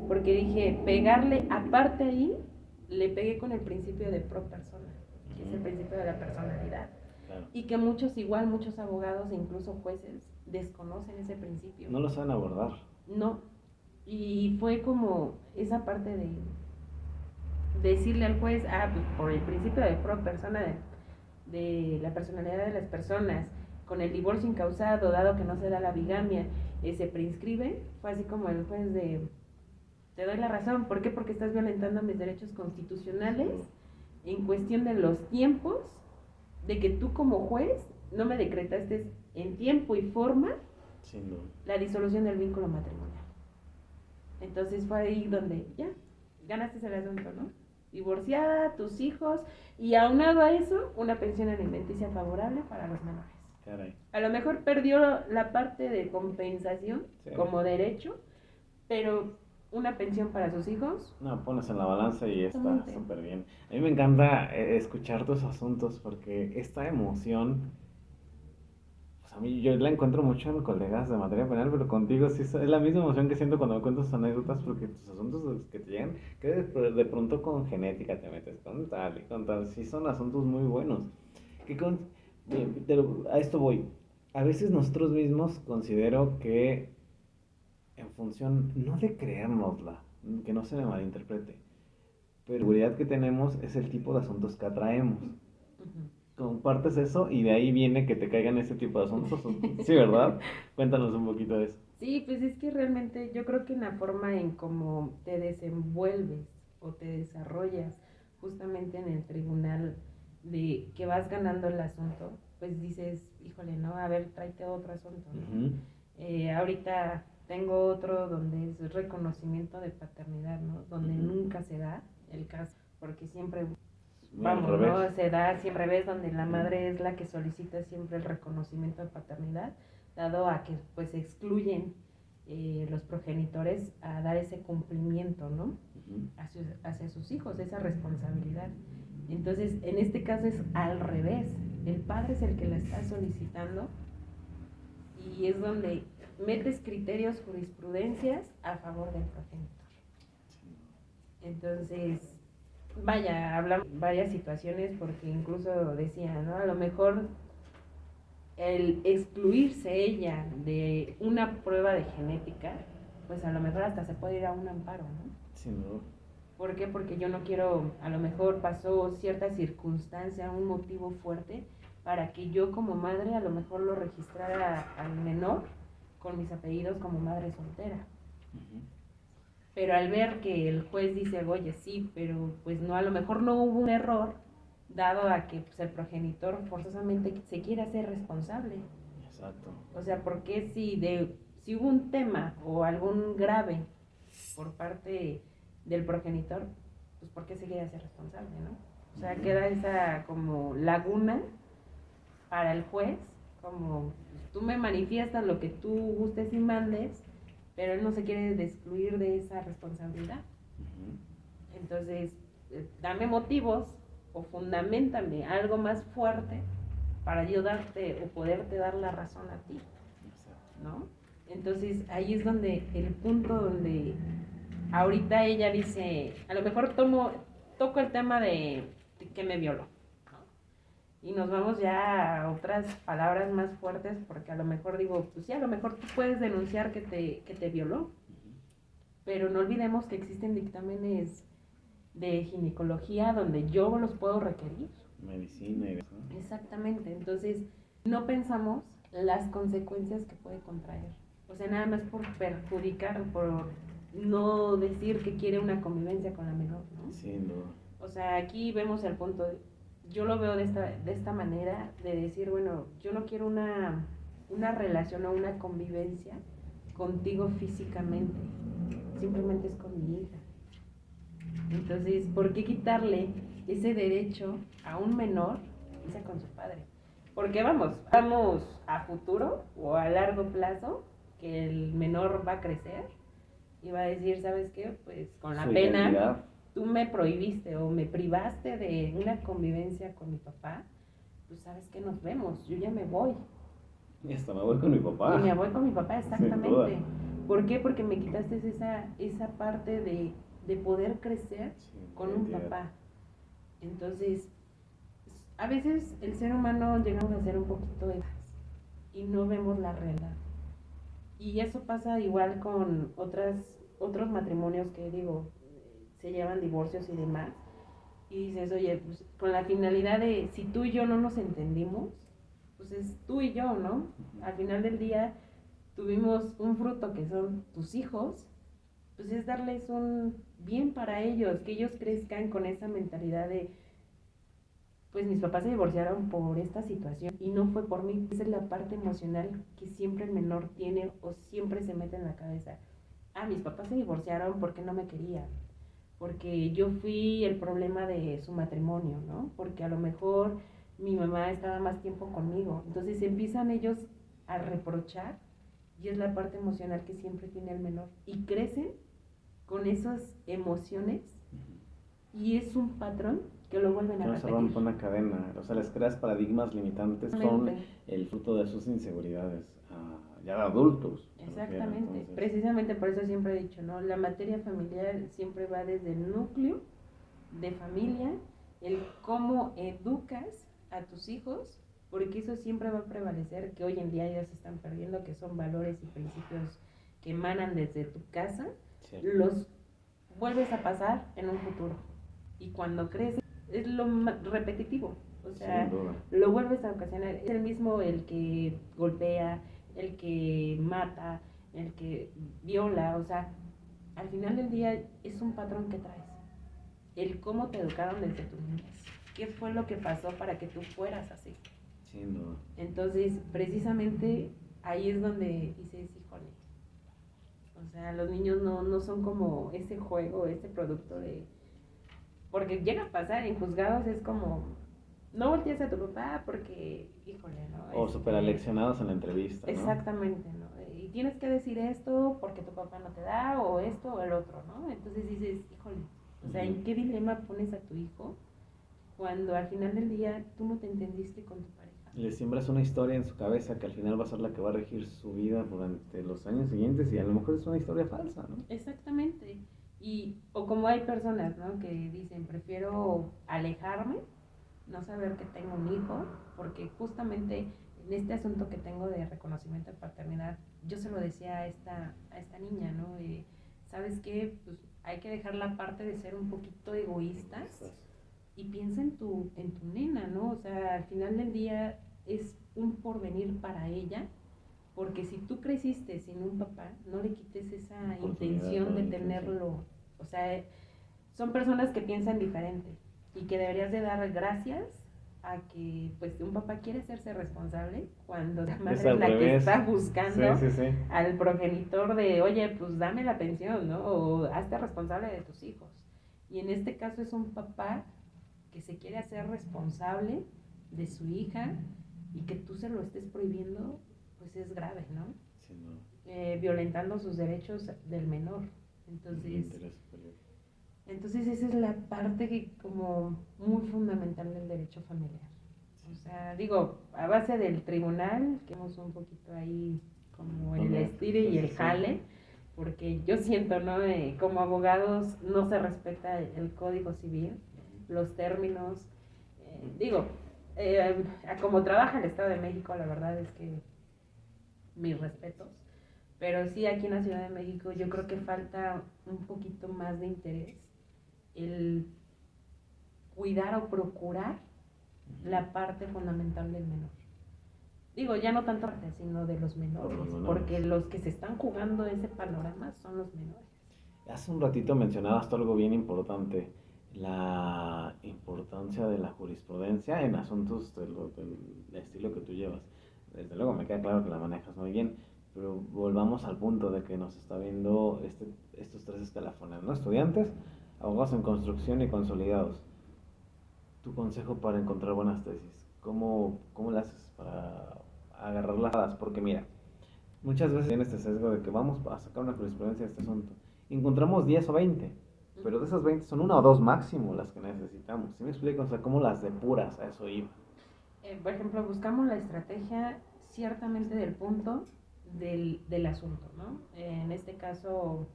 porque dije, pegarle, aparte ahí, le pegué con el principio de pro persona, que es el principio de la personalidad. Claro. Y que muchos abogados e incluso jueces desconocen ese principio. No lo saben abordar. No. Y fue como esa parte de decirle al juez, pues por el principio de pro persona de la personalidad de las personas, con el divorcio incausado, dado que no se da la bigamia, se prescribe, fue así como el juez de, te doy la razón, ¿por qué? Porque estás violentando mis derechos constitucionales en cuestión de los tiempos, de que tú como juez no me decretaste en tiempo y forma la disolución del vínculo matrimonial. Entonces fue ahí donde ya ganaste el asunto, ¿no? Divorciada, tus hijos, y aunado a eso, una pensión alimenticia favorable para los menores. Caray. A lo mejor perdió la parte de compensación como derecho, pero una pensión para sus hijos. No, pones en la balanza y está súper bien. A mí me encanta escuchar tus asuntos porque esta emoción, pues a mí yo la encuentro mucho en colegas de materia penal, pero contigo sí es la misma emoción que siento cuando me cuentas tus anécdotas, porque tus asuntos que te llegan, que de pronto con genética te metes con tal y con tal, sí son asuntos muy buenos. A esto voy. A veces nosotros mismos considero que en función, no de creérnosla, que no se me malinterprete, pero la seguridad que tenemos es el tipo de asuntos que atraemos. Compartes eso y de ahí viene que te caigan ese tipo de asuntos. Sí, ¿verdad? Cuéntanos un poquito de eso. Sí, pues es que realmente yo creo que en la forma en cómo te desenvuelves o te desarrollas justamente en el tribunal, de que vas ganando el asunto, pues dices, híjole, no, a ver, tráete otro asunto, ¿no? Ahorita tengo otro donde es reconocimiento de paternidad, ¿no? Donde nunca se da el caso, porque siempre, vamos, ¿no? Se da siempre ves donde la madre es la que solicita siempre el reconocimiento de paternidad, dado a que pues excluyen los progenitores a dar ese cumplimiento, ¿no? Hacia sus hijos, esa responsabilidad. Entonces, en este caso es al revés, el padre es el que la está solicitando y es donde metes criterios, jurisprudencias a favor del progenitor. Entonces, vaya, hablamos varias situaciones porque incluso decía, ¿no? A lo mejor el excluirse ella de una prueba de genética, pues a lo mejor hasta se puede ir a un amparo, ¿no? Sí, no. ¿Por qué? Porque yo no quiero, a lo mejor pasó cierta circunstancia, un motivo fuerte, para que yo como madre a lo mejor lo registrara al menor con mis apellidos como madre soltera. Pero al ver que el juez dice, oye, sí, pero pues no, a lo mejor no hubo un error, dado a que pues, el progenitor forzosamente se quiere hacer responsable. Exacto. O sea, porque si hubo un tema o algún grave por parte del progenitor, pues ¿por qué se quiere hacer responsable, no? O sea, queda esa como laguna para el juez, como pues, tú me manifiestas lo que tú gustes y mandes, pero él no se quiere excluir de esa responsabilidad. Entonces, dame motivos o fundamentame algo más fuerte para yo darte o poderte dar la razón a ti, ¿no? Entonces, ahí es donde el punto donde ahorita ella dice, a lo mejor toco el tema de que me violó, ¿no? Y nos vamos ya a otras palabras más fuertes, porque a lo mejor digo, pues sí, a lo mejor tú puedes denunciar que te violó, pero no olvidemos que existen dictámenes de ginecología donde yo los puedo requerir. Medicina y eso. Exactamente, entonces no pensamos las consecuencias que puede contraer. O sea, nada más por perjudicar, por no decir que quiere una convivencia con la menor, ¿no? Sin duda. O sea, aquí vemos el punto, yo lo veo de esta manera, de decir, bueno, yo no quiero una relación o una convivencia contigo físicamente, simplemente es con mi hija. Entonces, ¿por qué quitarle ese derecho a un menor irse con su padre? Porque vamos a futuro o a largo plazo que el menor va a crecer y va a decir, ¿sabes qué? Pues con la pena identidad. Tú me prohibiste o me privaste de una convivencia con mi papá, pues sabes que nos vemos, yo ya me voy. Y hasta me voy con mi papá. Y me voy con mi papá, exactamente. ¿Por qué? Porque me quitaste esa parte de poder crecer con un papá. Entonces, a veces el ser humano llegamos a ser un poquito de más y no vemos la realidad. Y eso pasa igual con otros matrimonios que digo, se llevan divorcios y demás. Y dices, oye, pues con la finalidad de si tú y yo no nos entendimos, pues es tú y yo, ¿no? Al final del día tuvimos un fruto que son tus hijos, pues es darles un bien para ellos, que ellos crezcan con esa mentalidad de, pues mis papás se divorciaron por esta situación y no fue por mí. Esa es la parte emocional que siempre el menor tiene o siempre se mete en la cabeza. Ah, mis papás se divorciaron porque no me querían, porque yo fui el problema de su matrimonio, ¿no? Porque a lo mejor mi mamá estaba más tiempo conmigo. Entonces empiezan ellos a reprochar y es la parte emocional que siempre tiene el menor. Y crecen con esas emociones y es un patrón que lo vuelven a No se rompe repetir. una cadena, o sea, les creas paradigmas limitantes, son Exactamente. el fruto de sus inseguridades, ya de adultos. me refiero, Exactamente, entonces. precisamente por eso siempre he dicho, ¿no? La materia familiar siempre va desde el núcleo de familia, el cómo educas a tus hijos, porque eso siempre va a prevalecer, que hoy en día ya se están perdiendo, que son valores y principios que emanan desde tu casa, Sí. los vuelves a pasar en un futuro. Y cuando creces, es lo repetitivo, o sea, Sin duda. lo vuelves a ocasionar. Es el mismo el que golpea, el que mata, el que viola, o sea, al final del día es un patrón que traes. El cómo te educaron desde tu niñez. ¿Qué fue lo que pasó para que tú fueras así? Sin duda. Entonces, precisamente ahí es donde dices, híjole, o sea, los niños no son como ese juego, ese producto de... Porque llega a pasar en juzgados, es como, no voltees a tu papá porque, híjole, ¿no? O súper aleccionados en la entrevista, ¿no? Exactamente, ¿no? Y tienes que decir esto porque tu papá no te da, o esto o el otro, ¿no? Entonces dices, híjole, o sea, ¿en qué dilema pones a tu hijo cuando al final del día tú no te entendiste con tu pareja? Le siembras una historia en su cabeza que al final va a ser la que va a regir su vida durante los años siguientes y a lo mejor es una historia falsa, ¿no? Exactamente. Y, o como hay personas, ¿no? Que dicen, prefiero alejarme, no saber que tengo un hijo, porque justamente en este asunto que tengo de reconocimiento de paternidad, yo se lo decía a esta niña, ¿no? ¿Sabes qué? Pues hay que dejar la parte de ser un poquito egoístas y piensa en tu nena, ¿no? O sea, al final del día es un porvenir para ella, porque si tú creciste sin un papá, no le quites esa intención de tenerlo. O sea, son personas que piensan diferente y que deberías de dar gracias a que pues un papá quiere hacerse responsable cuando la madre es la que está buscando al progenitor de, oye, pues dame la pensión, ¿no? O hazte responsable de tus hijos. Y en este caso es un papá que se quiere hacer responsable de su hija y que tú se lo estés prohibiendo, pues es grave, ¿no? Sí, no. Violentando sus derechos del menor. Entonces esa es la parte que como muy fundamental del derecho familiar. O sea, digo, a base del tribunal, que hemos un poquito ahí como el estire y el jale, porque yo siento, ¿no? Como abogados no se respeta el código civil, los términos, digo, como trabaja el Estado de México, la verdad es que mis respetos, pero sí aquí en la Ciudad de México yo creo que falta un poquito más de interés, el cuidar o procurar la parte fundamental del menor. Digo, ya no tanto sino de los menores, porque los que se están jugando ese panorama son los menores. Hace un ratito mencionabas tú algo bien importante, la importancia de la jurisprudencia en asuntos del estilo que tú llevas. Desde luego me queda claro que la manejas muy bien, pero volvamos al punto de que nos está viendo estos tres escalafones, ¿no? Estudiantes, abogados en construcción y consolidados. Tu consejo para encontrar buenas tesis, ¿cómo le haces para agarrarlas? Porque mira, muchas veces tiene este sesgo de que vamos a sacar una jurisprudencia de este asunto. Encontramos 10 o 20, pero de esas 20 son una o dos máximo las que necesitamos. ¿Sí me explico? O sea, ¿cómo las depuras? A eso iba. Por ejemplo, buscamos la estrategia ciertamente del punto del asunto, ¿no? En este caso,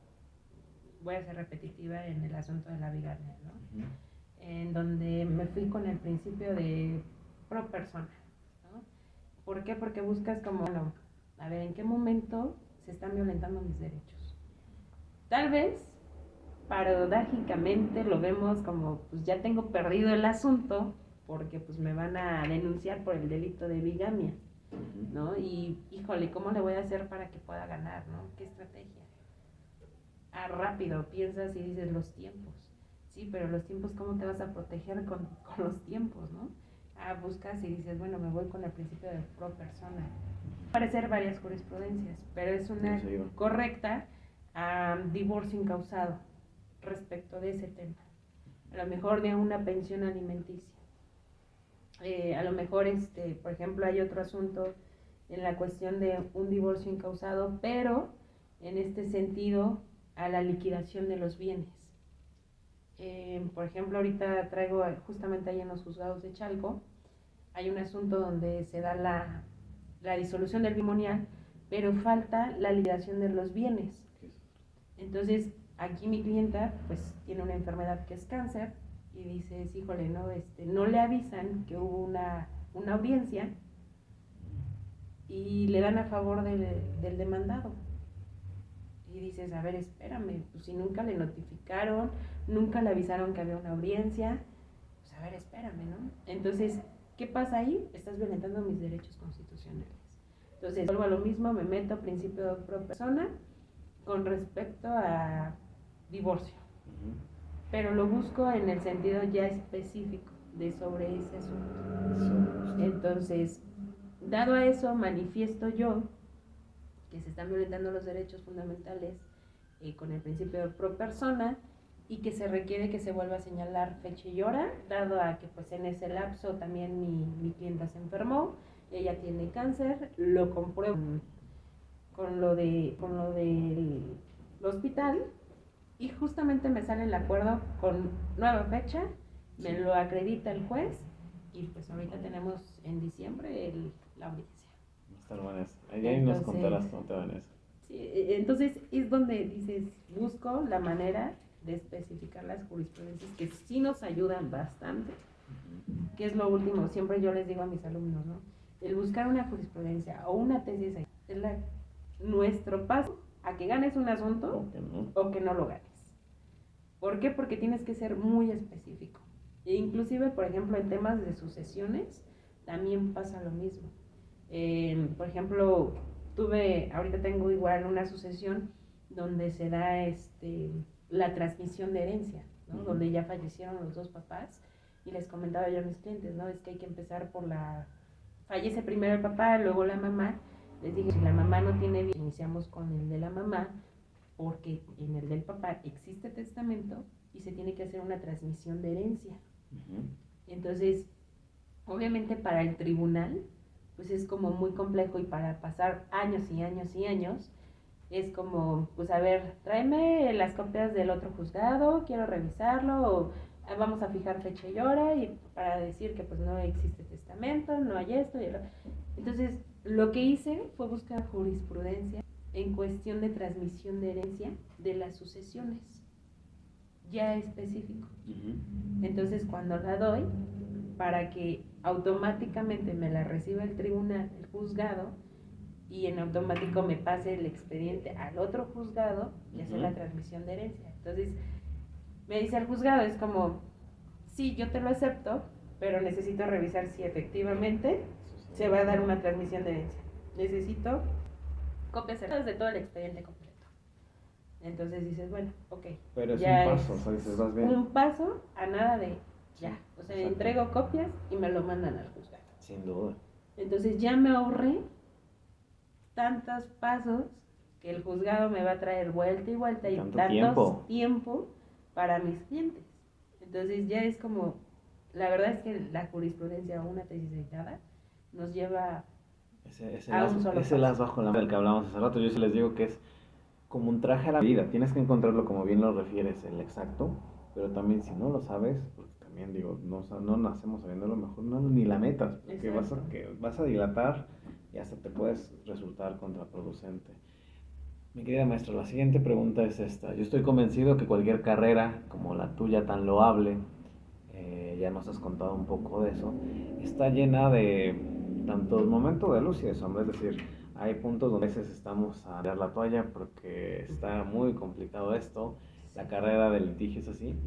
voy a ser repetitiva en el asunto de la bigamia, ¿no? En donde me fui con el principio de pro persona, ¿no? ¿Por qué? Porque buscas como, bueno, a ver, ¿en qué momento se están violentando mis derechos. Tal vez, paradójicamente, lo vemos como, pues ya tengo perdido el asunto, porque pues me van a denunciar por el delito de bigamia, ¿no? Y, híjole, ¿cómo le voy a hacer para que pueda ganar, no? ¿Qué estrategia? Rápido, piensas y dices los tiempos. Sí, pero los tiempos, ¿cómo te vas a proteger con los tiempos, no? Buscas y dices, bueno, me voy con el principio de pro persona. Parecer varias jurisprudencias, pero es una correcta divorcio incausado respecto de ese tema. A lo mejor de una pensión alimenticia. A lo mejor, por ejemplo, hay otro asunto en la cuestión de un divorcio incausado, pero en este sentido a la liquidación de los bienes. Por ejemplo, ahorita traigo justamente ahí en los juzgados de Chalco, hay un asunto donde se da la disolución del bimonial, pero falta la liquidación de los bienes. Entonces, aquí mi clienta pues tiene una enfermedad que es cáncer y dices, híjole, no le avisan que hubo una audiencia y le dan a favor del demandado. Y dices, a ver, espérame, pues si nunca le notificaron, nunca le avisaron que había una audiencia, pues a ver, espérame, ¿no? Entonces, ¿qué pasa ahí? Estás violentando mis derechos constitucionales. Entonces, vuelvo a lo mismo, me meto a principio de pro persona con respecto a divorcio. Pero lo busco en el sentido ya específico de sobre ese asunto. Entonces, dado a eso, manifiesto yo que se están violentando los derechos fundamentales con el principio de pro persona y que se requiere que se vuelva a señalar fecha y hora, dado a que pues en ese lapso también mi clienta se enfermó, ella tiene cáncer, lo compruebo con lo del hospital y justamente me sale el acuerdo con nueva fecha, me lo acredita el juez y pues ahorita tenemos en diciembre la audiencia. Están buenas. Ahí nos contarás cómo te van eso. Sí, entonces es donde dices, busco la manera de especificar las jurisprudencias que sí nos ayudan bastante, que es lo último, siempre yo les digo a mis alumnos, ¿no? El buscar una jurisprudencia o una tesis es nuestro paso a que ganes un asunto o que no lo ganes. ¿Por qué? Porque tienes que ser muy específico. E inclusive, por ejemplo, en temas de sucesiones también pasa lo mismo. Por ejemplo, ahorita tengo igual una sucesión donde se da la transmisión de herencia, ¿no? Donde ya fallecieron los dos papás y les comentaba yo a mis clientes, ¿no? Es que hay que empezar fallece primero el papá, luego la mamá. Les dije, si la mamá no tiene bien, iniciamos con el de la mamá, porque en el del papá existe testamento y se tiene que hacer una transmisión de herencia. Entonces, obviamente para el tribunal, pues es como muy complejo y para pasar años y años y años, es como, pues a ver, tráeme las copias del otro juzgado, quiero revisarlo, o vamos a fijar fecha y hora y para decir que pues no existe testamento, no hay esto. Entonces, lo que hice fue buscar jurisprudencia en cuestión de transmisión de herencia de las sucesiones, ya específico. Entonces, cuando la doy, para que automáticamente me la reciba el tribunal, el juzgado, y en automático me pase el expediente al otro juzgado y hacer la transmisión de herencia. Entonces, me dice el juzgado, es como, sí, yo te lo acepto, pero necesito revisar si efectivamente se va a dar una transmisión de herencia. Necesito copias cerradas de todo el expediente completo. Entonces dices, bueno, ok. Pero es un paso, o sea, dices, vas bien. Un paso a nada de ya. O sea, entrego copias y me lo mandan al juzgado. Sin duda. Entonces ya me ahorré tantos pasos que el juzgado me va a traer vuelta y vuelta y tanto tiempo para mis clientes. Entonces ya es como, la verdad es que la jurisprudencia o una tesis editada nos lleva ese las bajo la mano del que hablamos hace rato. Yo sí les digo que es como un traje a la vida. Tienes que encontrarlo, como bien lo refieres, el exacto, pero también si no lo sabes, porque también digo, no nacemos sabiendo lo mejor, ni la metas, porque vas a dilatar y hasta te puedes resultar contraproducente. Mi querida maestra, la siguiente pregunta es esta. Yo estoy convencido que cualquier carrera como la tuya tan loable, ya nos has contado un poco de eso, está llena de tanto momentos de luz y de sombra. Es decir, hay puntos donde a veces estamos a tirar la toalla porque está muy complicado esto, la carrera de litigio es así,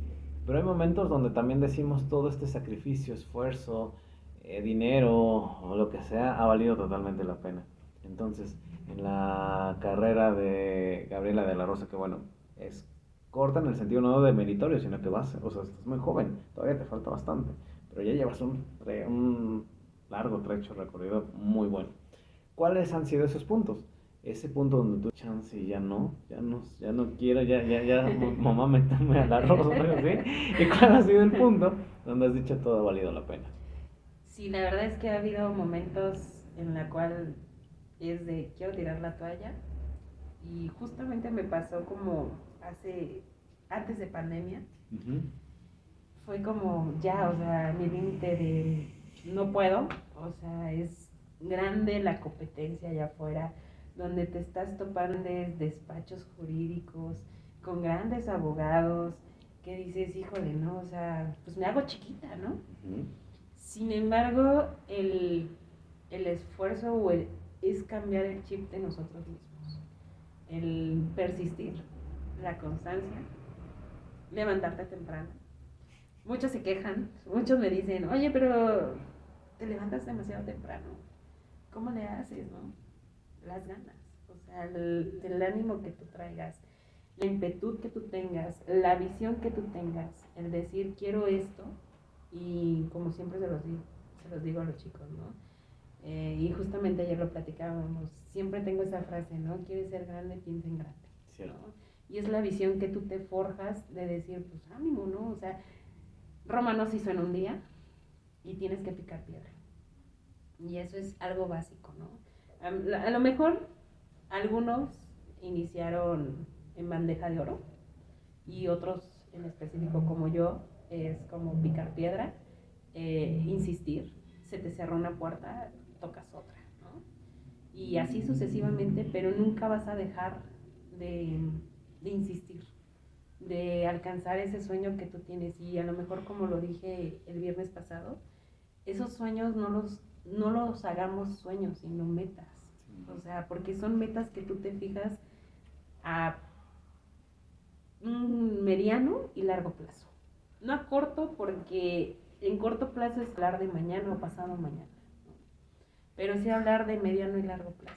pero hay momentos donde también decimos todo este sacrificio, esfuerzo, dinero o lo que sea, ha valido totalmente la pena. Entonces, en la carrera de Gabriela de la Rosa, que bueno, es corta en el sentido no de meritorio, sino que vas, o sea, estás muy joven, todavía te falta bastante, pero ya llevas un largo trecho recorrido muy bueno. ¿Cuáles han sido esos puntos? Ese punto donde tú chance y ya no quiero, mamá, métame al arroz, ¿no? ¿Sí? ¿Y cuál ha sido el punto donde has dicho todo ha valido la pena? Sí, la verdad es que ha habido momentos en la cual es de quiero tirar la toalla y justamente me pasó como antes de pandemia, Uh-huh. fue como ya, o sea, mi límite de no puedo, o sea, es grande la competencia allá afuera, donde te estás topando en despachos jurídicos con grandes abogados, que dices, híjole, no, o sea, pues me hago chiquita, ¿no? Uh-huh. Sin embargo, el esfuerzo es cambiar el chip de nosotros mismos, el persistir, la constancia, levantarte temprano. Muchos se quejan, muchos me dicen, oye, pero te levantas demasiado temprano, ¿cómo le haces, no? Las ganas, o sea, el ánimo que tú traigas, la impetud que tú tengas, la visión que tú tengas, el decir quiero esto, y como siempre se los digo a los chicos, ¿no? Y justamente ayer lo platicábamos, siempre tengo esa frase, ¿no? Quieres ser grande, piensa en grande, ¿no? Y es la visión que tú te forjas de decir, pues ánimo, ¿no? O sea, Roma no se hizo en un día y tienes que picar piedra. Y eso es algo básico, ¿no? A lo mejor algunos iniciaron en bandeja de oro y otros en específico como yo es como picar piedra, insistir, se te cerró una puerta, tocas otra, ¿no? Y así sucesivamente, pero nunca vas a dejar de insistir, de alcanzar ese sueño que tú tienes. Y a lo mejor, como lo dije el viernes pasado, esos sueños no los hagamos sueños, sino metas. O sea, porque son metas que tú te fijas a un mediano y largo plazo. No a corto, porque en corto plazo es hablar de mañana o pasado mañana, ¿no? Pero sí hablar de mediano y largo plazo.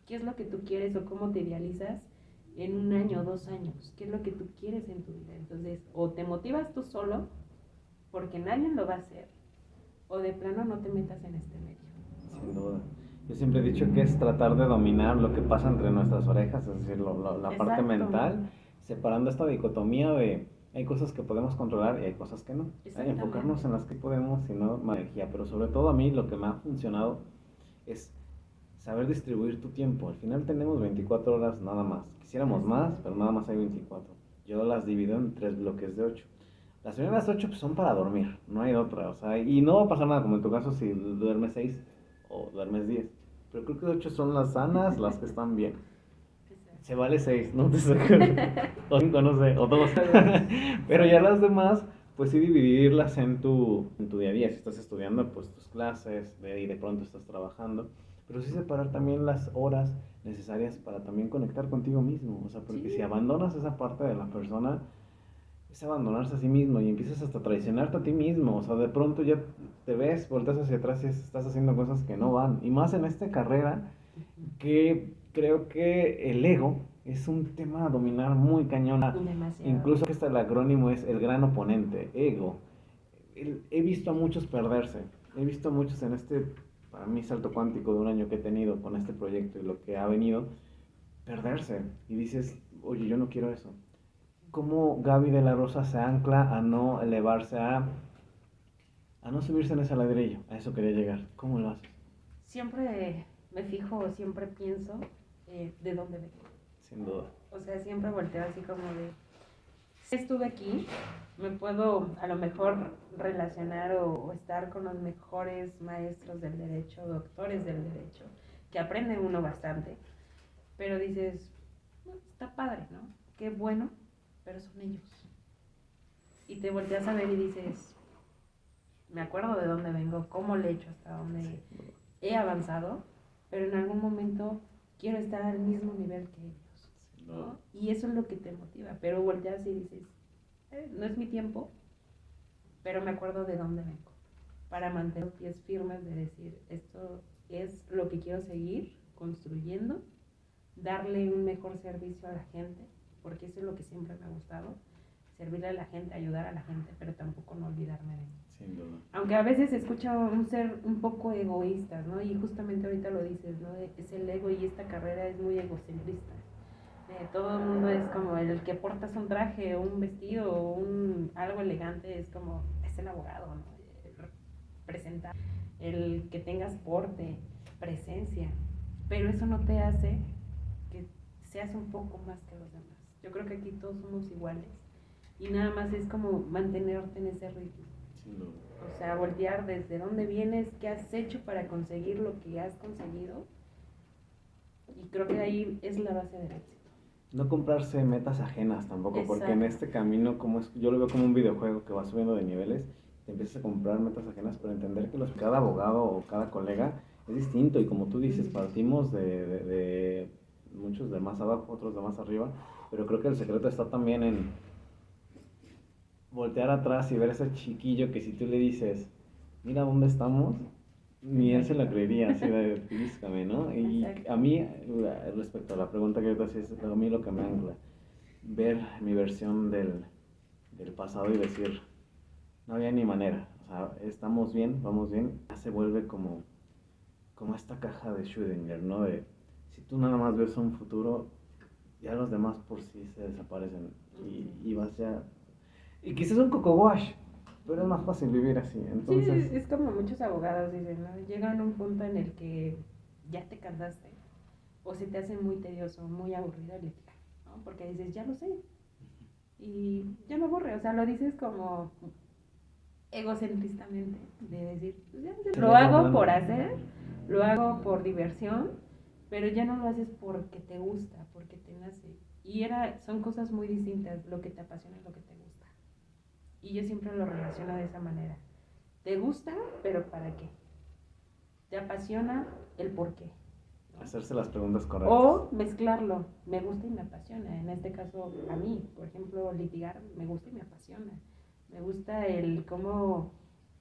¿Qué es lo que tú quieres o cómo te idealizas en 1 año o 2 años? ¿Qué es lo que tú quieres en tu vida? Entonces, o te motivas tú solo, porque nadie lo va a hacer, o de plano no te metas en este medio, ¿no? Sin duda. Yo siempre he dicho que es tratar de dominar lo que pasa entre nuestras orejas, es decir, la parte Exacto. mental, separando esta dicotomía de hay cosas que podemos controlar y hay cosas que no. Hay enfocarnos en las que podemos y no energía, pero sobre todo a mí lo que me ha funcionado es saber distribuir tu tiempo. Al final tenemos 24 horas nada más. Quisiéramos más, pero nada más hay 24. Yo las divido en 3 bloques de 8. Las primeras 8 pues, son para dormir, no hay otra, o sea, y no va a pasar nada como en tu caso si duermes 6 o duermes 10. Pero creo que 8 son las sanas, las que están bien. Se vale 6, no te saques. O 5, no sé, o 2. Pero ya las demás, pues sí dividirlas en tu día a día. Si estás estudiando, pues tus clases, y de pronto estás trabajando. Pero sí separar también las horas necesarias para también conectar contigo mismo. O sea, porque si abandonas esa parte de la persona, es abandonarse a sí mismo y empiezas hasta a traicionarte a ti mismo. O sea, de pronto ya te ves, volteas hacia atrás y estás haciendo cosas que no van. Y más en esta carrera, que creo que el ego es un tema a dominar muy cañón. Demasiado. Incluso que el acrónimo es el gran oponente, ego. He visto a muchos perderse. He visto a muchos en este, para mí, salto cuántico de 1 año que he tenido con este proyecto y lo que ha venido, perderse. Y dices, oye, yo no quiero eso. ¿Cómo Gaby de la Rosa se ancla a no elevarse, a no subirse en ese ladrillo? A eso quería llegar. ¿Cómo lo haces? Siempre me fijo, siempre pienso de dónde vengo. Sin duda. O sea, siempre volteo así como de, si estuve aquí, me puedo a lo mejor relacionar o estar con los mejores maestros del derecho, doctores del derecho, que aprende uno bastante, pero dices, "No, está padre, ¿no? Qué bueno, pero son ellos". Y te volteas a ver y dices, me acuerdo de dónde vengo, cómo le he hecho hasta dónde he avanzado, pero en algún momento quiero estar al mismo nivel que ellos, ¿no? Y eso es lo que te motiva, pero volteas y dices, no es mi tiempo, pero me acuerdo de dónde vengo, para mantener los pies firmes de decir, esto es lo que quiero seguir construyendo, darle un mejor servicio a la gente, porque eso es lo que siempre me ha gustado, servirle a la gente, ayudar a la gente, pero tampoco no olvidarme de mí. Sin duda. Aunque a veces se escucha un ser un poco egoísta, ¿no? Y justamente ahorita lo dices, ¿no? Es el ego y esta carrera es muy egocentrista. Todo el mundo es como el que portas un traje o un vestido o algo elegante, es como, es el abogado, ¿no? Presentar, el que tengas porte, presencia, pero eso no te hace que seas un poco más que los demás. Yo creo que aquí todos somos iguales y nada más es como mantenerte en ese ritmo. O sea, voltear desde dónde vienes, qué has hecho para conseguir lo que has conseguido, y creo que ahí es la base del éxito. No comprarse metas ajenas tampoco, Exacto. porque en este camino, yo lo veo como un videojuego que va subiendo de niveles, te empiezas a comprar metas ajenas, pero entender que cada abogado o cada colega es distinto, y como tú dices, partimos de muchos de más abajo, otros de más arriba, pero creo que el secreto está también en voltear atrás y ver a ese chiquillo que si tú le dices, mira dónde estamos, ni él se lo creería, así de físicamente, ¿no? Y Exacto. a mí, respecto a la pregunta que te hacías, a mí lo que me ancla, ver mi versión del pasado y decir, no había ni manera, o sea, estamos bien, vamos bien, ya se vuelve como esta caja de Schrödinger, ¿no? De, si tú nada más ves un futuro, ya los demás por sí se desaparecen y vas ya... Y quizás un coco wash, pero es más fácil vivir así, entonces... Sí, es como muchos abogados dicen, ¿no? Llegan a un punto en el que ya te cansaste o se te hace muy tedioso, muy aburrido el litigar, ¿no? Porque dices, ya lo sé y ya me aburre, o sea, lo dices como egocentristamente, de decir, pues ya, lo hago por hacer, lo hago por diversión, pero ya no lo haces porque te gusta, porque te nace. Y son cosas muy distintas, lo que te apasiona y lo que te gusta. Y yo siempre lo relaciono de esa manera. ¿Te gusta? ¿Pero para qué? ¿Te apasiona? ¿El por qué? Hacerse las preguntas correctas. O mezclarlo, me gusta y me apasiona. En este caso, a mí, por ejemplo, litigar me gusta y me apasiona. Me gusta cómo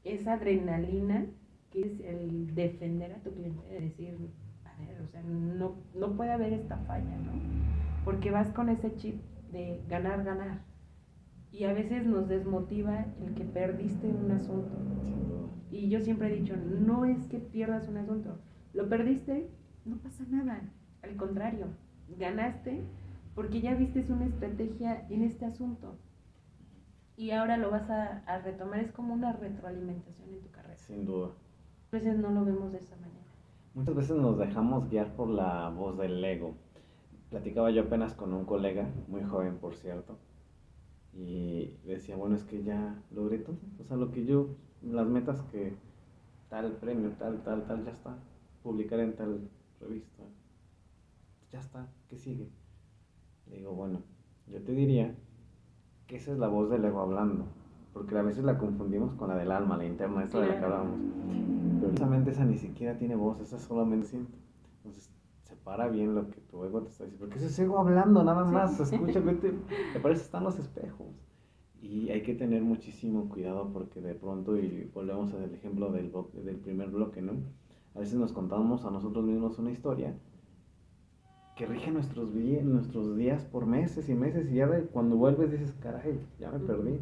esa adrenalina que es el defender a tu cliente, de decir, a ver, o sea, no puede haber esta falla, ¿no? Porque vas con ese chip de ganar, ganar. Y a veces nos desmotiva el que perdiste un asunto. Y yo siempre he dicho, no es que pierdas un asunto, lo perdiste, no pasa nada, al contrario, ganaste porque ya viste una estrategia en este asunto y ahora lo vas a retomar, es como una retroalimentación en tu carrera. Sin duda. A veces no lo vemos de esa manera. Muchas veces nos dejamos guiar por la voz del ego. Platicaba yo apenas con un colega, muy joven por cierto, y decía, bueno, es que ya logré todo, o sea, las metas que tal premio, tal, ya está, publicar en tal revista, ya está, ¿qué sigue? Le digo, bueno, yo te diría que esa es la voz del ego hablando, porque a veces la confundimos con la del alma, la interna, esta de la que hablábamos, pero precisamente esa ni siquiera tiene voz, esa solamente siente. Entonces, separa bien lo que tu ego te está diciendo, porque ese es ego hablando, nada más, escucha, vete, te parece están los espejos. Y hay que tener muchísimo cuidado porque de pronto, y volvemos al ejemplo del primer bloque, ¿no? A veces nos contamos a nosotros mismos una historia que rige nuestros días por meses y meses, y ya cuando vuelves dices, caray, ya me perdí.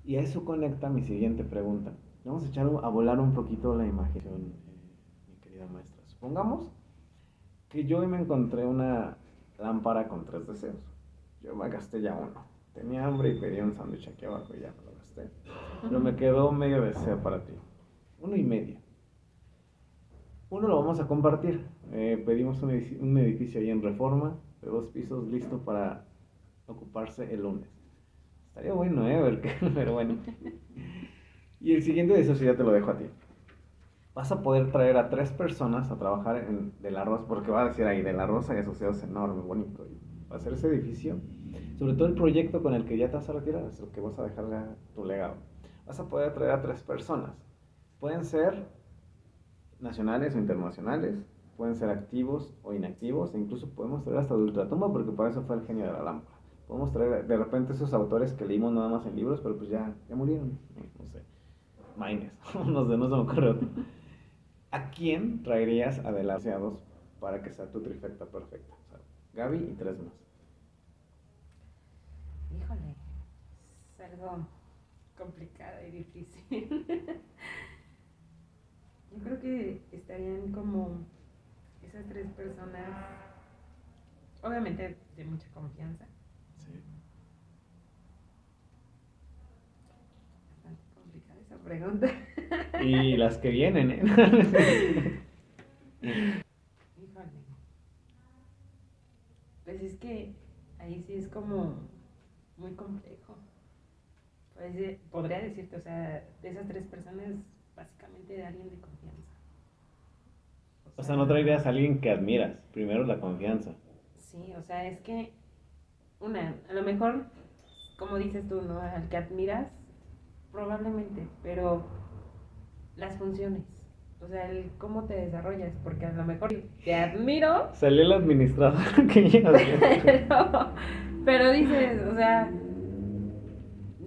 Y a eso conecta mi siguiente pregunta. Vamos a echar a volar un poquito la imaginación, mi querida maestra. Supongamos que yo hoy me encontré una lámpara con 3 deseos. Yo me gasté ya uno. Tenía hambre y pedí un sándwich aquí abajo y ya me lo gasté. Pero me quedó medio deseo para ti. 1 y medio. Uno lo vamos a compartir. Pedimos un edificio ahí en Reforma, de 2 pisos, listo para ocuparse el lunes. Estaría bueno, pero bueno. Y el siguiente deseo ya te lo dejo a ti. Vas a poder traer a 3 personas a trabajar en Del Arroz, porque va a decir ahí, Del Arroz hay asociados enorme, bonito. Y va a ser ese edificio, sobre todo el proyecto con el que ya te vas a retirar, es lo que vas a dejar tu legado. Vas a poder traer a 3 personas. Pueden ser nacionales o internacionales, pueden ser activos o inactivos, e incluso podemos traer hasta de ultratumba, porque para eso fue el genio de la lámpara. Podemos traer de repente esos autores que leímos nada más en libros, pero pues ya murieron, no sé, Maines, no sé, no se me ocurre otro. ¿A quién traerías a Delaciados para que sea tu trifecta perfecta? O sea, Gaby y 3 más. Híjole, es algo complicado y difícil. Yo creo que estarían como esas 3 personas, obviamente de mucha confianza. Sí. Bastante complicada esa pregunta. Y las que vienen, ¿eh? Híjole. Pues es que ahí sí es como muy complejo. Pues, podría decirte, o sea, de esas 3 personas, básicamente de alguien de confianza. O sea, no traerías a alguien que admiras. Primero la confianza. Sí, o sea, es que a lo mejor, como dices tú, ¿no? Al que admiras, probablemente, pero las funciones, o sea, el cómo te desarrollas, porque a lo mejor te admiro, Salió el administrador que ya pero dices, o sea,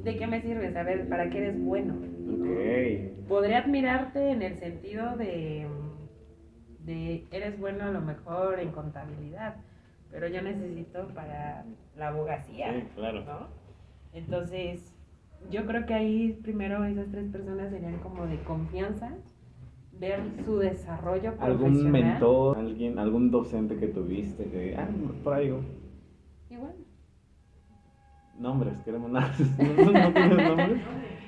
¿de qué me sirve saber para qué eres bueno? Ok. Podría admirarte en el sentido de eres bueno a lo mejor en contabilidad, pero yo necesito para la abogacía, Sí, claro. ¿no? Entonces, yo creo que ahí primero esas 3 personas serían como de confianza, ver su desarrollo ¿Algún profesional. mentor, algún docente que tuviste que, traigo? Igual. Nombres, queremos nada. ¿No tienes nombres?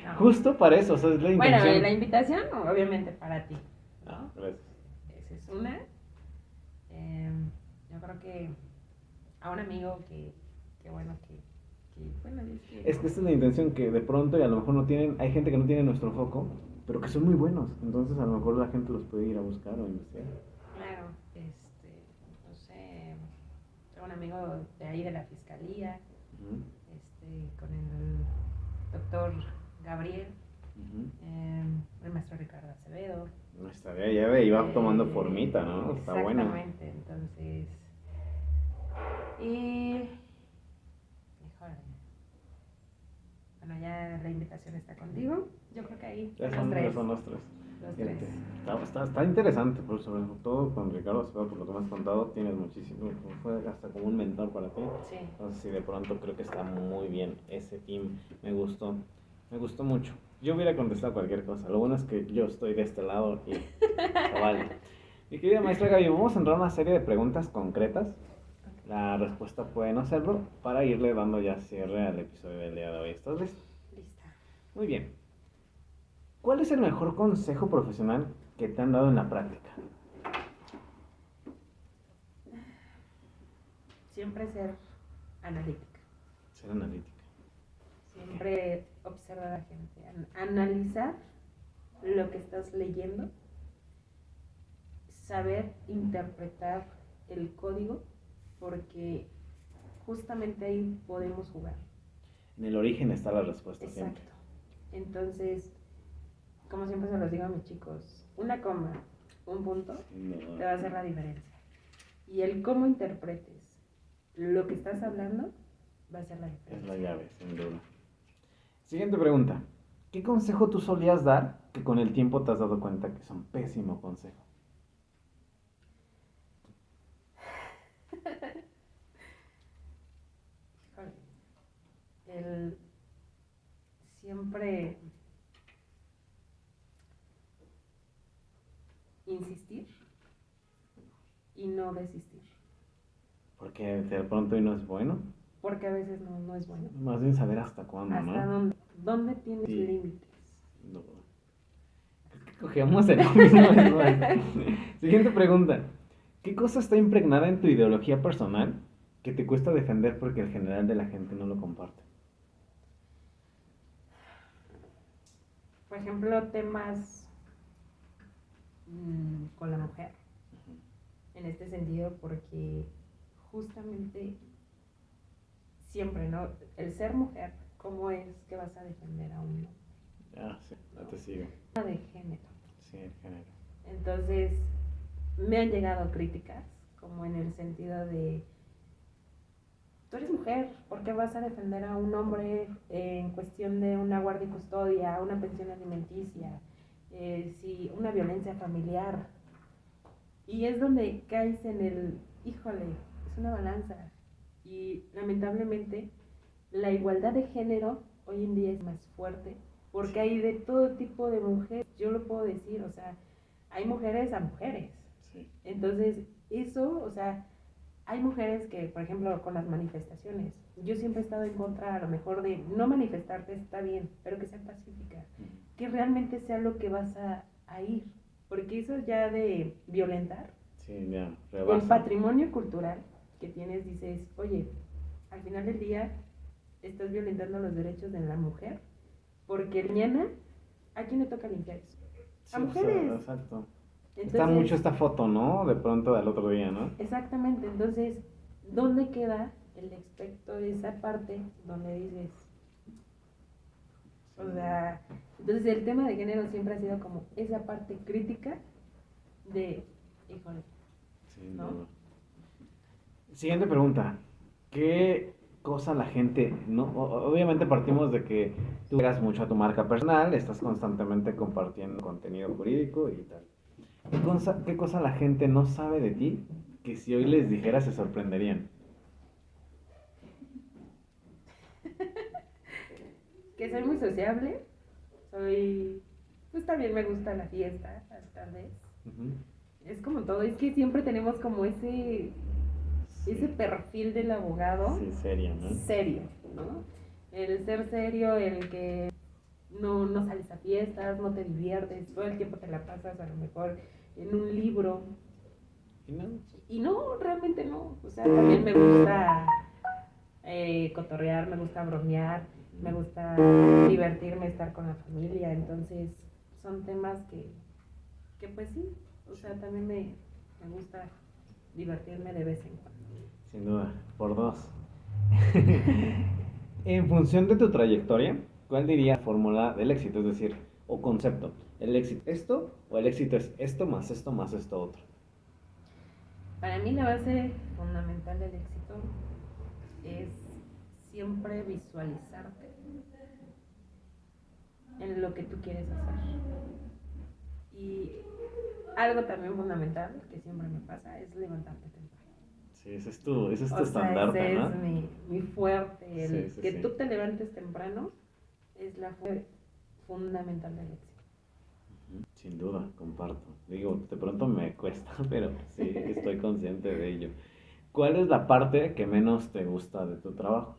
No. Justo para eso, o sea, es la Bueno, intención. la invitación, obviamente para ti, ¿no? Ah, gracias. Esa es una. Yo creo que a un amigo que bueno, bueno, Es que esta es la intención, que de pronto y a lo mejor no tienen, hay gente que no tiene nuestro foco, pero que son muy buenos, entonces a lo mejor la gente los puede ir a buscar o investigar. claro, no sé, tengo un amigo de ahí de la fiscalía, Ujú, con el doctor Gabriel, ujú. el maestro Ricardo Acevedo. No estaría, ya ve, iba tomando formita, ¿no? Está bueno. Exactamente, entonces, y, híjole, bueno, ya la invitación está contigo, yo creo que ahí, Ya los son 3. los 3. Los Fíjate, 3. está interesante, pero sobre todo con Ricardo Acevedo, por lo que me has contado, tienes muchísimo, fue hasta como un mentor para ti. Sí. Entonces, sí, de pronto creo que está muy bien ese team, me gustó mucho. Yo hubiera contestado cualquier cosa, lo bueno es que yo estoy de este lado y se vale. Mi querida maestra Gaby, vamos a entrar a una serie de preguntas concretas. La respuesta puede no serlo, para irle dando ya cierre al episodio del día de hoy. ¿Estás lista? Lista. Muy bien. ¿Cuál es el mejor consejo profesional que te han dado en la práctica? Siempre ser analítica. Ser analítica. Siempre observar a la gente. Analizar lo que estás leyendo. Saber interpretar el código, porque justamente ahí podemos jugar. En el origen está la respuesta Exacto. siempre. Entonces, como siempre se los digo a mis chicos, una coma, un punto, No. te va a hacer la diferencia. Y el cómo interpretes lo que estás hablando va a ser la Es diferencia. la llave, sin duda. Siguiente pregunta. ¿Qué consejo tú solías dar que con el tiempo te has dado cuenta que es un pésimo consejo? El siempre insistir y no desistir, Porque de pronto y no es bueno. porque a veces no es bueno. Más bien saber hasta cuándo, Hasta ¿no? dónde tienes Sí. límites. No. Creo que cogemos el mismo. Siguiente pregunta. ¿Qué cosa está impregnada en tu ideología personal que te cuesta defender porque el general de la gente no lo comparte? Por ejemplo, temas con la mujer, en este sentido, porque justamente siempre, ¿no? El ser mujer, ¿cómo es que vas a defender a un hombre? Ah, sí, ya te sigo. De género. Sí, el género. Entonces, me han llegado críticas, como en el sentido de, tú eres mujer, ¿por qué vas a defender a un hombre en cuestión de una guardia y custodia, una pensión alimenticia, si una violencia familiar? Y es donde caes en el, híjole, es una balanza. Y lamentablemente la igualdad de género hoy en día es más fuerte, porque hay de todo tipo de mujeres, yo lo puedo decir, o sea, hay mujeres a mujeres. Sí. Entonces, eso, o sea, hay mujeres que, por ejemplo, con las manifestaciones, yo siempre he estado en contra, a lo mejor, de no manifestarte, está bien, pero que sea pacífica, que realmente sea lo que vas a ir, porque eso ya de violentar, Sí, ya, el rebasa. patrimonio cultural que tienes, dices, oye, al final del día estás violentando los derechos de la mujer, porque mañana, ¿a quién le toca limpiar eso? Sí, A mujeres. exacto. Entonces, Está mucho esta foto, ¿no? De pronto al otro día, ¿no? exactamente, entonces, ¿dónde queda el aspecto de esa parte donde dices, o sea, entonces el tema de género siempre ha sido como esa parte crítica de, híjole, Sí, ¿no? no. Siguiente pregunta. ¿Qué cosa la gente, no? Obviamente partimos de que tú llegas mucho a tu marca personal, estás constantemente compartiendo contenido jurídico y tal. ¿Qué cosa la gente no sabe de ti que si hoy les dijera se sorprenderían? Que soy muy sociable, soy, pues también me gusta la fiesta, tal vez. Ujú. Es como todo, es que siempre tenemos como ese Sí. perfil del abogado Sí, seria, ¿no? serio, ¿no? El ser serio, el que no sales a fiestas, no te diviertes, todo el tiempo te la pasas a lo mejor en un libro. ¿Y no? Y no, realmente no. O sea, también me gusta cotorrear, me gusta bromear, me gusta divertirme, estar con la familia. Entonces, son temas que pues sí, o sea, también me gusta divertirme de vez en cuando. Sin duda, por dos. En función de tu trayectoria, ¿cuál dirías fórmula del éxito? Es decir, o concepto. ¿El éxito es esto o el éxito es esto más esto otro? Para mí la base fundamental del éxito es siempre visualizarte en lo que tú quieres hacer. Y algo también fundamental que siempre me pasa es levantarte temprano. Sí, ese es tu O sea, estandarte, ese ¿no? es mi fuerte. El Sí, sí, que sí. tú te levantes temprano es la fuente fundamental del éxito. Sin duda, comparto. Digo, de pronto me cuesta, pero sí, estoy consciente de ello. ¿Cuál es la parte que menos te gusta de tu trabajo?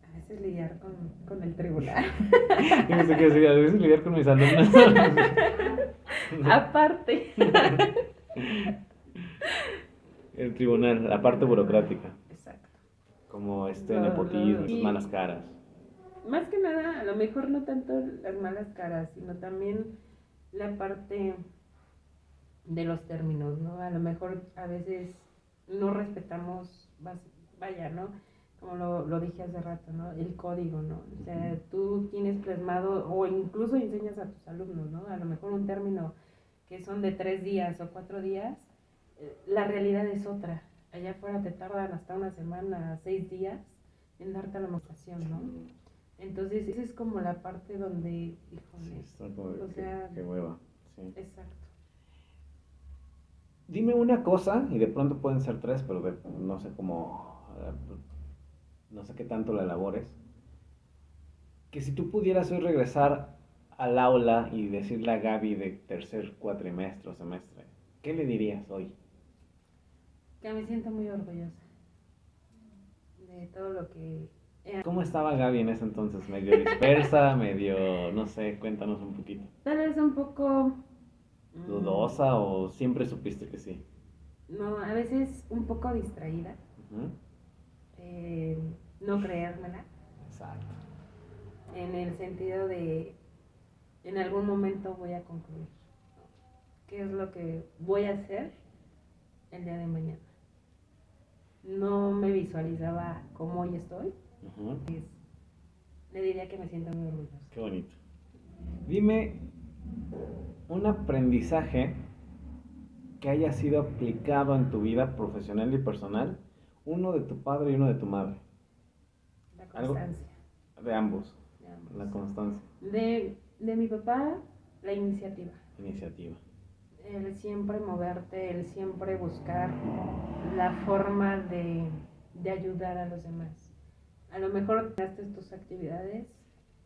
A veces lidiar con el tribunal. Yo no sé qué decir, a veces lidiar con mis alumnos. Aparte. El tribunal, la parte burocrática, Exacto. como Lo- nepotismo, esas y- malas caras. Más que nada, a lo mejor no tanto las malas caras, sino también la parte de los términos, ¿no? A lo mejor a veces no respetamos, vaya, ¿no? Como lo dije hace rato, ¿no? El código, ¿no? O sea, tú tienes plasmado o incluso enseñas a tus alumnos, ¿no? A lo mejor un término que son de 3 días o 4 días, la realidad es otra. Allá afuera te tardan hasta una semana, 6 días en darte la demostración, ¿no? Entonces, esa es como la parte donde, híjole, Sí, está como de o sea, qué hueva. Sí. exacto. Dime una cosa, y de pronto pueden ser tres, pero no sé cómo, no sé qué tanto la elabores. Que si tú pudieras hoy regresar al aula y decirle a Gaby de tercer cuatrimestre o semestre, ¿qué le dirías hoy? Que me siento muy orgullosa de todo lo que ¿Cómo estaba Gaby en ese entonces? ¿Medio dispersa? ¿Medio, no sé, cuéntanos un poquito? tal vez un poco ¿Dudosa o siempre supiste que sí? no, a veces un poco distraída, Ujú. no creérmela, Exacto. en el sentido de en algún momento voy a concluir qué es lo que voy a hacer el día de mañana. No me visualizaba como hoy estoy, Ujú. le diría que me siento muy orgullosa. Qué bonito. Dime un aprendizaje que haya sido aplicado en tu vida profesional y personal, uno de tu padre y uno de tu madre. La Algo constancia. de ambos, De ambos. la constancia, De mi papá, la iniciativa. iniciativa. El siempre moverte, el siempre buscar la forma de ayudar a los demás. A lo mejor haces tus actividades,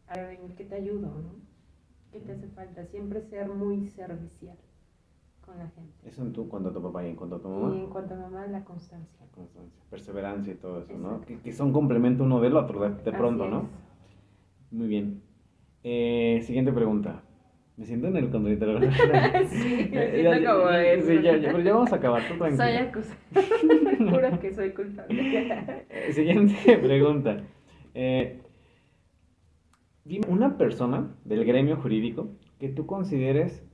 a ver en qué te ayudo, ¿no? ¿Qué te hace falta? Siempre ser muy servicial con la gente. Eso en cuanto a tu papá y en cuanto a tu mamá. Y en cuanto a mamá, la constancia. La constancia, perseverancia y todo eso, ¿no? Exacto. Que son complemento uno del otro, de pronto, Así ¿no? Muy bien. Siguiente pregunta. Me siento en el control. es. Sí, me siento como en... Sí, pero ya vamos a acabar, tú tranquila. Soy acusada. Juro que soy culpable. Siguiente pregunta. Dime una persona del gremio jurídico que tú consideres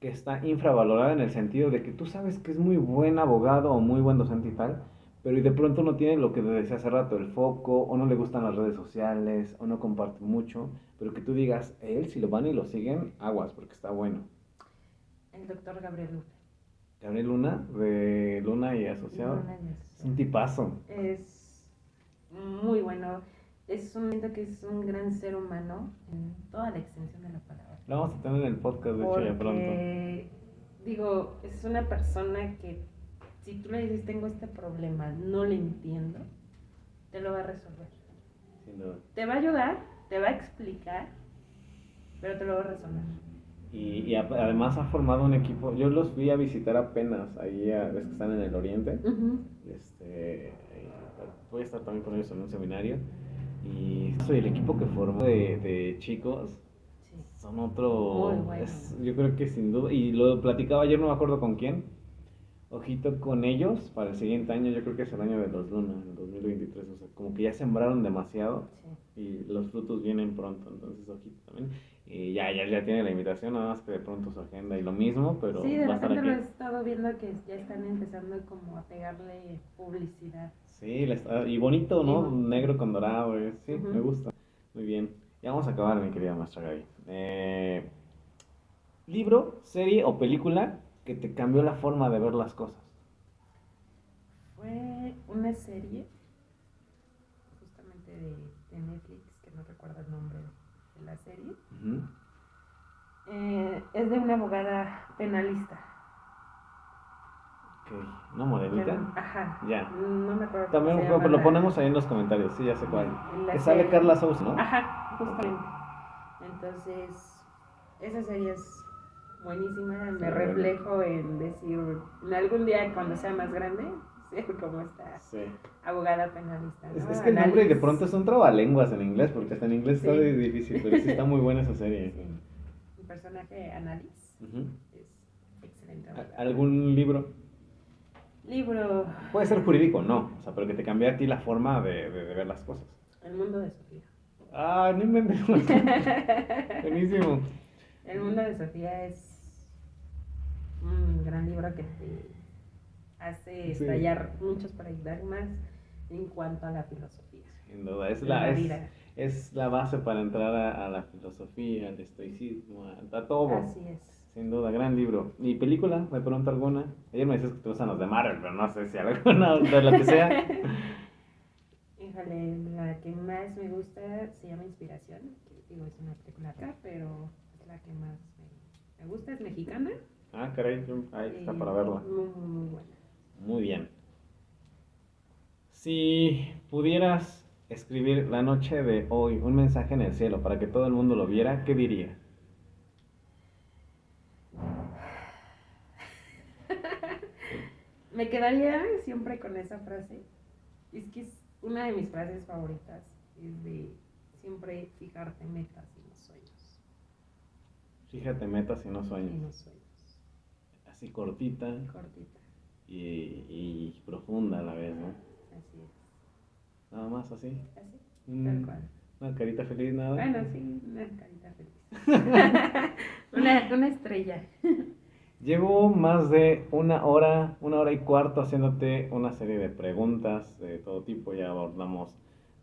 que está infravalorada en el sentido de que tú sabes que es muy buen abogado o muy buen docente y tal, pero y de pronto no tiene lo que te decía hace rato, el foco, o no le gustan las redes sociales, o no comparte mucho, pero que tú digas, él si lo van y lo siguen, aguas, porque está bueno. El doctor Gabriel Luna. Gabriel Luna, de Luna y Asociado, Luna y es un tipazo. Es muy bueno. Es un que es un gran ser humano en toda la extensión de la palabra. Lo vamos a tener en el podcast, de hecho, ya pronto. Porque, digo, es una persona que si tú le dices tengo este problema, no le entiendo, te lo va a resolver. Sin duda. Te va a ayudar, te va a explicar, pero te lo va a resolver. Y además ha formado un equipo. Yo los fui a visitar apenas, ahí ves que están en el oriente. Voy a estar también con ellos en un seminario. Y soy el equipo que formó de chicos. Sí. Son otro. Muy bueno. Yo creo que sin duda. Y lo platicaba ayer, no me acuerdo con quién. Ojito con ellos para el siguiente año. Yo creo que es el año de los Lunas, el 2023. O sea, como que ya sembraron demasiado. Sí. Y los frutos vienen pronto. Entonces, ojito también. Y ya tiene la invitación, nada más que de pronto su agenda y lo mismo, pero Sí, de va a estar repente aquí. lo he estado viendo que ya están empezando como a pegarle publicidad. Sí, y bonito, ¿no? Y bonito. Negro con dorado, sí, Ujú. me gusta. Muy bien. Ya vamos a acabar, mi querida maestra Gaby. Libro, serie o película que te cambió la forma de ver las cosas. Fue una serie justamente de Netflix, que no recuerdo el nombre de la serie. Uh-huh. Es de una abogada penalista. Ok, ¿una morenita? Ajá. Ya. No me acuerdo. También cómo se llama lo la- ponemos ahí en los comentarios, sí, ya sé cuál. la Que sale serie. Carla Sousa, ¿no? Ajá, justamente. Entonces, esa serie es buenísima. Me Muy reflejo en decir, en algún día cuando sea más grande, ser como esta Sí. abogada penalista. ¿no? Es que el nombre de pronto es un trabalenguas en inglés, porque hasta en inglés Sí. está difícil, pero sí está muy buena esa serie. Sí. El personaje Annalise Uh-huh. es excelente. ¿Algún libro? Libro Puede ser jurídico, no, o sea, pero que te cambie a ti la forma de ver las cosas. El mundo de Sofía. Ah, no inventes. Buenísimo. El mundo de Sofía es un gran libro que te hace Sí. estallar muchos paradigmas en cuanto a la filosofía. Sin duda, La vida. es la base para entrar a la filosofía, al estoicismo, a todo. Así es. Sin duda, gran libro. ¿Y película? ¿De pronto alguna? Ayer me decías que te gustan los de Marvel, pero no sé si alguna de lo que sea. Híjole, la que más me gusta se llama Inspiración, que digo es una película acá, pero es la que más me gusta, es mexicana. Ah, caray, ahí está para verla. Muy buena. Muy bien. Si pudieras escribir la noche de hoy un mensaje en el cielo para que todo el mundo lo viera, ¿qué diría? Me quedaría siempre con esa frase. Es que es una de mis frases favoritas. Es de siempre fijarte metas y no sueños. Fíjate metas y no Y sueños. no sueños. Así cortita Cortita. y profunda a la vez, ¿no? Así es. Nada más así. Así. Mm, Tal cual. Una carita feliz, nada. Bueno, sí, una carita feliz. una estrella. Llevo más de una hora y cuarto haciéndote una serie de preguntas de todo tipo. Ya abordamos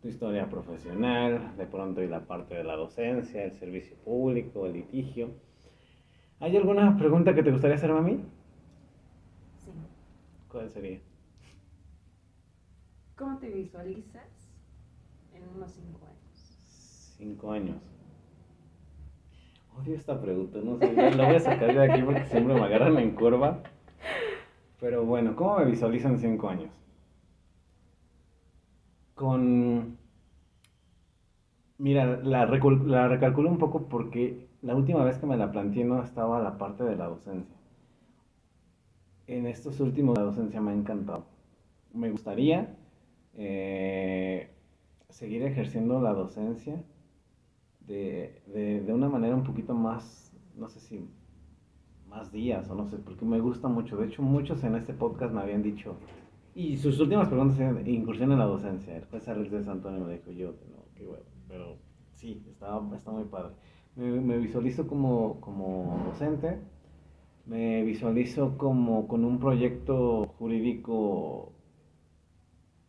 tu historia profesional, de pronto y la parte de la docencia, el servicio público, el litigio. ¿Hay alguna pregunta que te gustaría hacerme a mí? Sí. ¿Cuál sería? ¿Cómo te visualizas en unos 5 años? 5 años. Odio esta pregunta, no sé, la voy a sacar de aquí porque siempre me agarran en curva. Pero bueno, ¿cómo me visualizo en 5 años? Con... Mira, la recalculo un poco porque la última vez que me la planteé no estaba la parte de la docencia. En estos últimos, la docencia me ha encantado. Me gustaría eh, seguir ejerciendo la docencia de una manera un poquito más, no sé si más días o no sé, porque me gusta mucho. De hecho, muchos en este podcast me habían dicho, y sus últimas preguntas eran incursión en la docencia. El juez Alex de Santonio me dijo, yo, no, qué huevo, pero sí, está muy padre. Me visualizo como docente, me visualizo como con un proyecto jurídico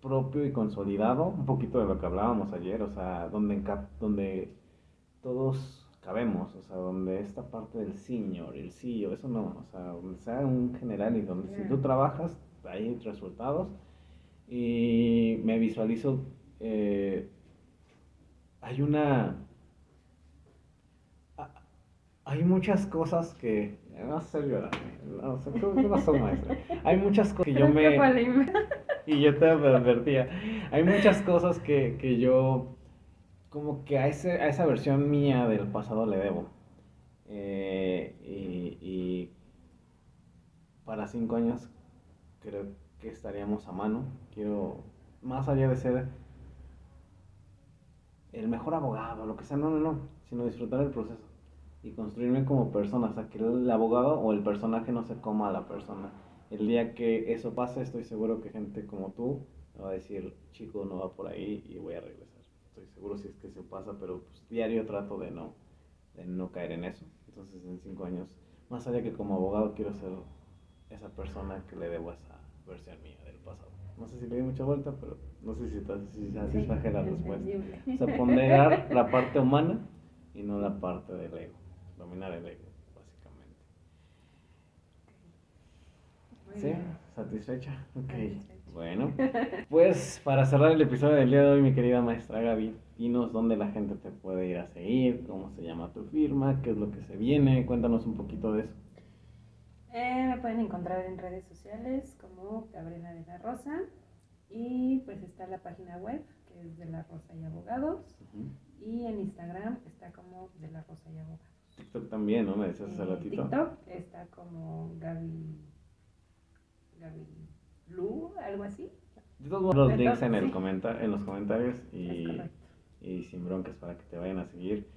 propio y consolidado, un poquito de lo que hablábamos ayer, o sea, donde todos cabemos, o sea, donde esta parte del senior, el CEO, eso no, o sea, donde sea un general y donde si tú trabajas, hay resultados. Y me visualizo, hay una, hay muchas cosas que, no sé llorar, no sé, ¿qué pasó, maestra? Hay muchas cosas que yo me, y yo te advertía, hay muchas cosas que yo, como que a esa versión mía del pasado le debo. Y para 5 años creo que estaríamos a mano. Quiero, más allá de ser el mejor abogado, lo que sea, no, sino disfrutar el proceso y construirme como persona, o sea, que el abogado o el personaje no se coma a la persona. El día que eso pase, estoy seguro que gente como tú me va a decir, chico, no va por ahí y voy a regresar. Estoy seguro si es que se pasa, pero pues diario trato de no caer en eso. Entonces, en 5 años, más allá que como abogado, quiero ser esa persona que le debo esa versión mía del pasado. No sé si le di mucha vuelta, pero no sé si satisfaje la respuesta. O sea, ponderar la parte humana y no la parte del ego. Dominar el ego, básicamente. Muy ¿Sí? bien. ¿Satisfecha? Ok. Satisfecha. Bueno, pues para cerrar el episodio del día de hoy, mi querida maestra Gaby, dinos dónde la gente te puede ir a seguir, cómo se llama tu firma, qué es lo que se viene, cuéntanos un poquito de eso. Me pueden encontrar en redes sociales como Gabriela de la Rosa y pues está la página web que es de la Rosa y Abogados y en Instagram está como de la Rosa y Abogados. TikTok también, ¿no? Me decías hace ratito. TikTok está como Gaby Lu, algo así. De todos modos, los links Sí. en los comentarios Es correcto. y sin broncas para que te vayan a seguir.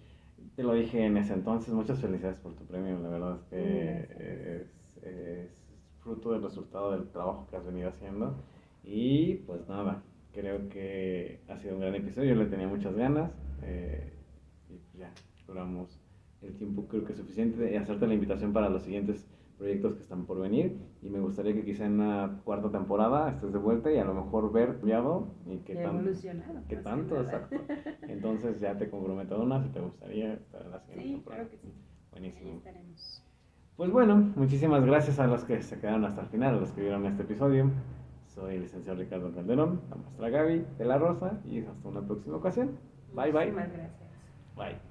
Te lo dije en ese entonces, muchas felicidades por tu premio, la verdad es que es fruto del resultado del trabajo que has venido haciendo. Y pues nada, creo que ha sido un gran episodio, yo le tenía muchas ganas y pues ya, duramos el tiempo creo que es suficiente de hacerte la invitación para los siguientes proyectos que están por venir y me gustaría que quizá en una cuarta temporada estés de vuelta y a lo mejor ver cambiado y Evolucionado. qué tanto, exacto. Entonces ya te comprometo a una si te gustaría estar en la siguiente temporada. Claro que sí. Buenísimo. Ahí estaremos. Pues bueno, muchísimas gracias a los que se quedaron hasta el final, a los que vieron este episodio. Soy el licenciado Ricardo Calderón, la maestra Gaby de la Rosa y hasta una próxima ocasión. Bye bye. Muchísimas gracias. Bye.